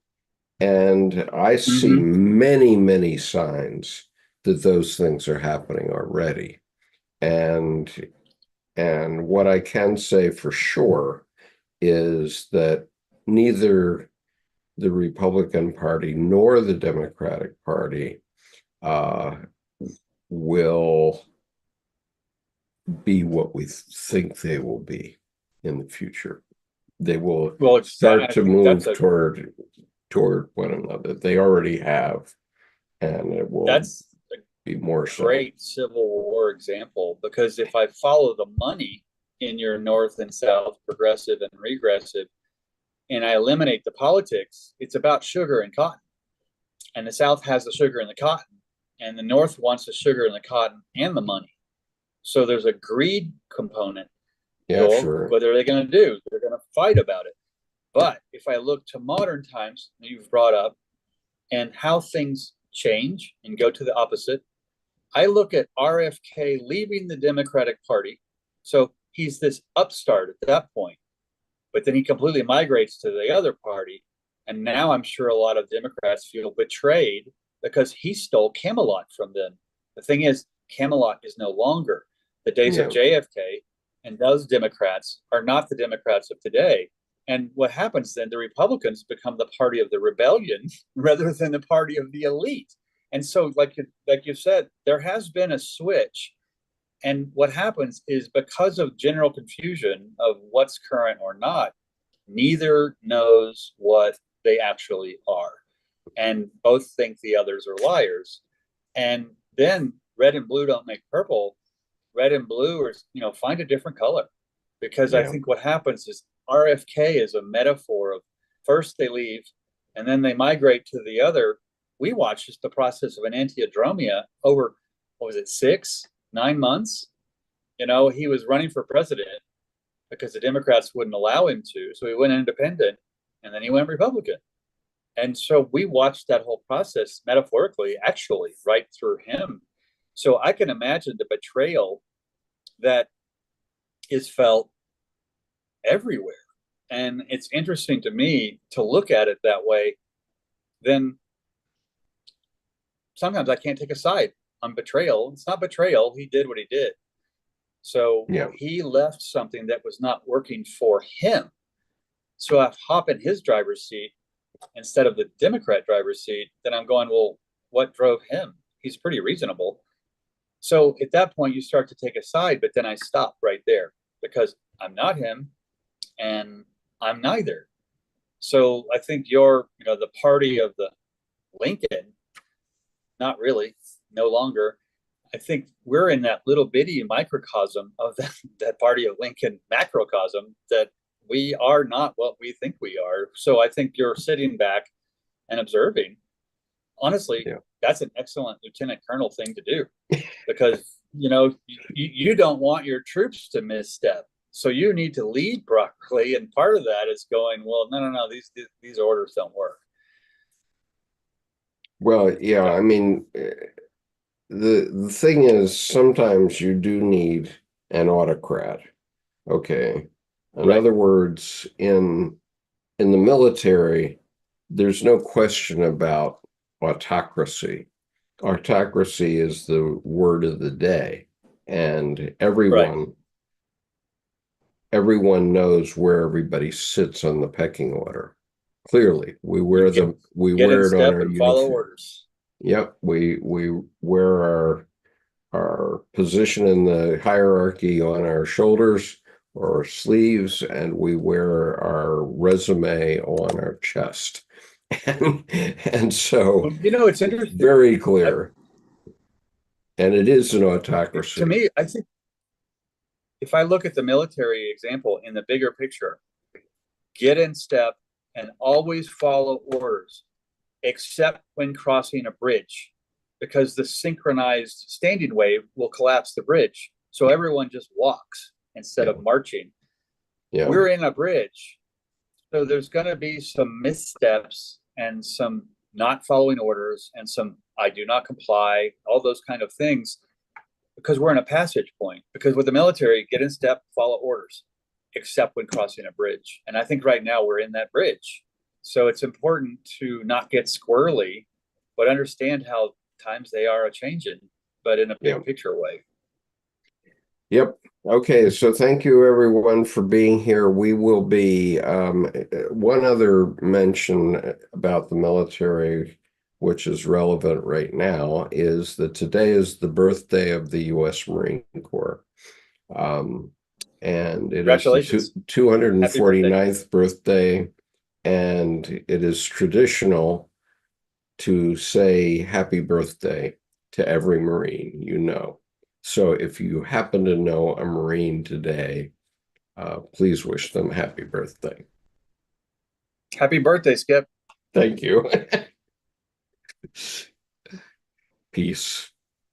And I see many, many signs that those things are happening already. And what I can say for sure is that neither the Republican Party nor the Democratic Party will be what we think they will be in the future. They will start to move toward one another. They already have, and it will be more so. Great Civil War example, because if I follow the money in your North and South, progressive and regressive, and I eliminate the politics, it's about sugar and cotton. And the South has the sugar and the cotton, and the North wants the sugar and the cotton and the money. So there's a greed component. Yeah, sure. What are they going to do? They're going to fight about it. But if I look to modern times that you've brought up and how things change and go to the opposite, I look at RFK leaving the Democratic Party. So he's this upstart at that point, but then he completely migrates to the other party. And now I'm sure a lot of Democrats feel betrayed because he stole Camelot from them. The thing is, Camelot is no longer. The days of JFK and those Democrats are not the Democrats of today. And what happens then, the Republicans become the party of the rebellion rather than the party of the elite. And so, like you said, there has been a switch. And what happens is because of general confusion of what's current or not, neither knows what they actually are. And both think the others are liars. And then red and blue don't make purple. Red and blue are, find a different color. Because I think what happens is RFK is a metaphor of first they leave and then they migrate to the other. We watched just the process of enantiodromia over, 6-9 months? He was running for president because the Democrats wouldn't allow him to. So he went independent and then he went Republican. And so we watched that whole process metaphorically, actually, right through him. So I can imagine the betrayal that is felt everywhere. And it's interesting to me to look at it that way. Then sometimes I can't take a side on betrayal. It's not betrayal. He did what he did. So Yeah. he left something that was not working for him. So I hop in his driver's seat instead of the Democrat driver's seat. Then I'm going, well, what drove him? He's pretty reasonable. So at that point, you start to take a side, but then I stop right there because I'm not him and I'm neither. So I think you're, the party of the Lincoln, not really, no longer. I think we're in that little bitty microcosm of that party of Lincoln macrocosm that we are not what we think we are. So I think you're sitting back and observing. Honestly, Yeah. that's an excellent lieutenant colonel thing to do because, you don't want your troops to misstep. So you need to lead properly. And part of that is going, well, no, these orders don't work. Well, yeah, I mean, the thing is, sometimes you do need an autocrat. Okay. In Right. other words, in the military, there's no question about autocracy. Autocracy is the word of the day, and Right. everyone knows where everybody sits on the pecking order. Clearly, we wear Get in it on step our and follow uniform. orders. Yep, we wear our position in the hierarchy on our shoulders or our sleeves, and we wear our resume on our chest. And so It's it's interesting. very I, clear. And it is an to autocracy. me, I think if I look at the military example in the bigger picture, get in step and always follow orders, except when crossing a bridge, because the synchronized standing wave will collapse the bridge. So everyone just walks instead Yeah. of marching. Yeah. We're in a bridge. So there's going to be some missteps and some not following orders and some I do not comply, all those kind of things, because we're in a passage point. Because with the military, get in step, follow orders, except when crossing a bridge. And I think right now we're in that bridge. So it's important to not get squirrely, but understand how times they are a changing, but in a big Yeah. picture way. Yep. Okay, so thank you everyone for being here. We will be one other mention about the military, which is relevant right now, is that today is the birthday of the U.S. Marine Corps. And it is the Congratulations. Happy birthday. 249th birthday, and it is traditional to say happy birthday to every Marine you know. So if you happen to know a Marine today, please wish them happy birthday. Happy birthday, Skip. Thank you. Peace.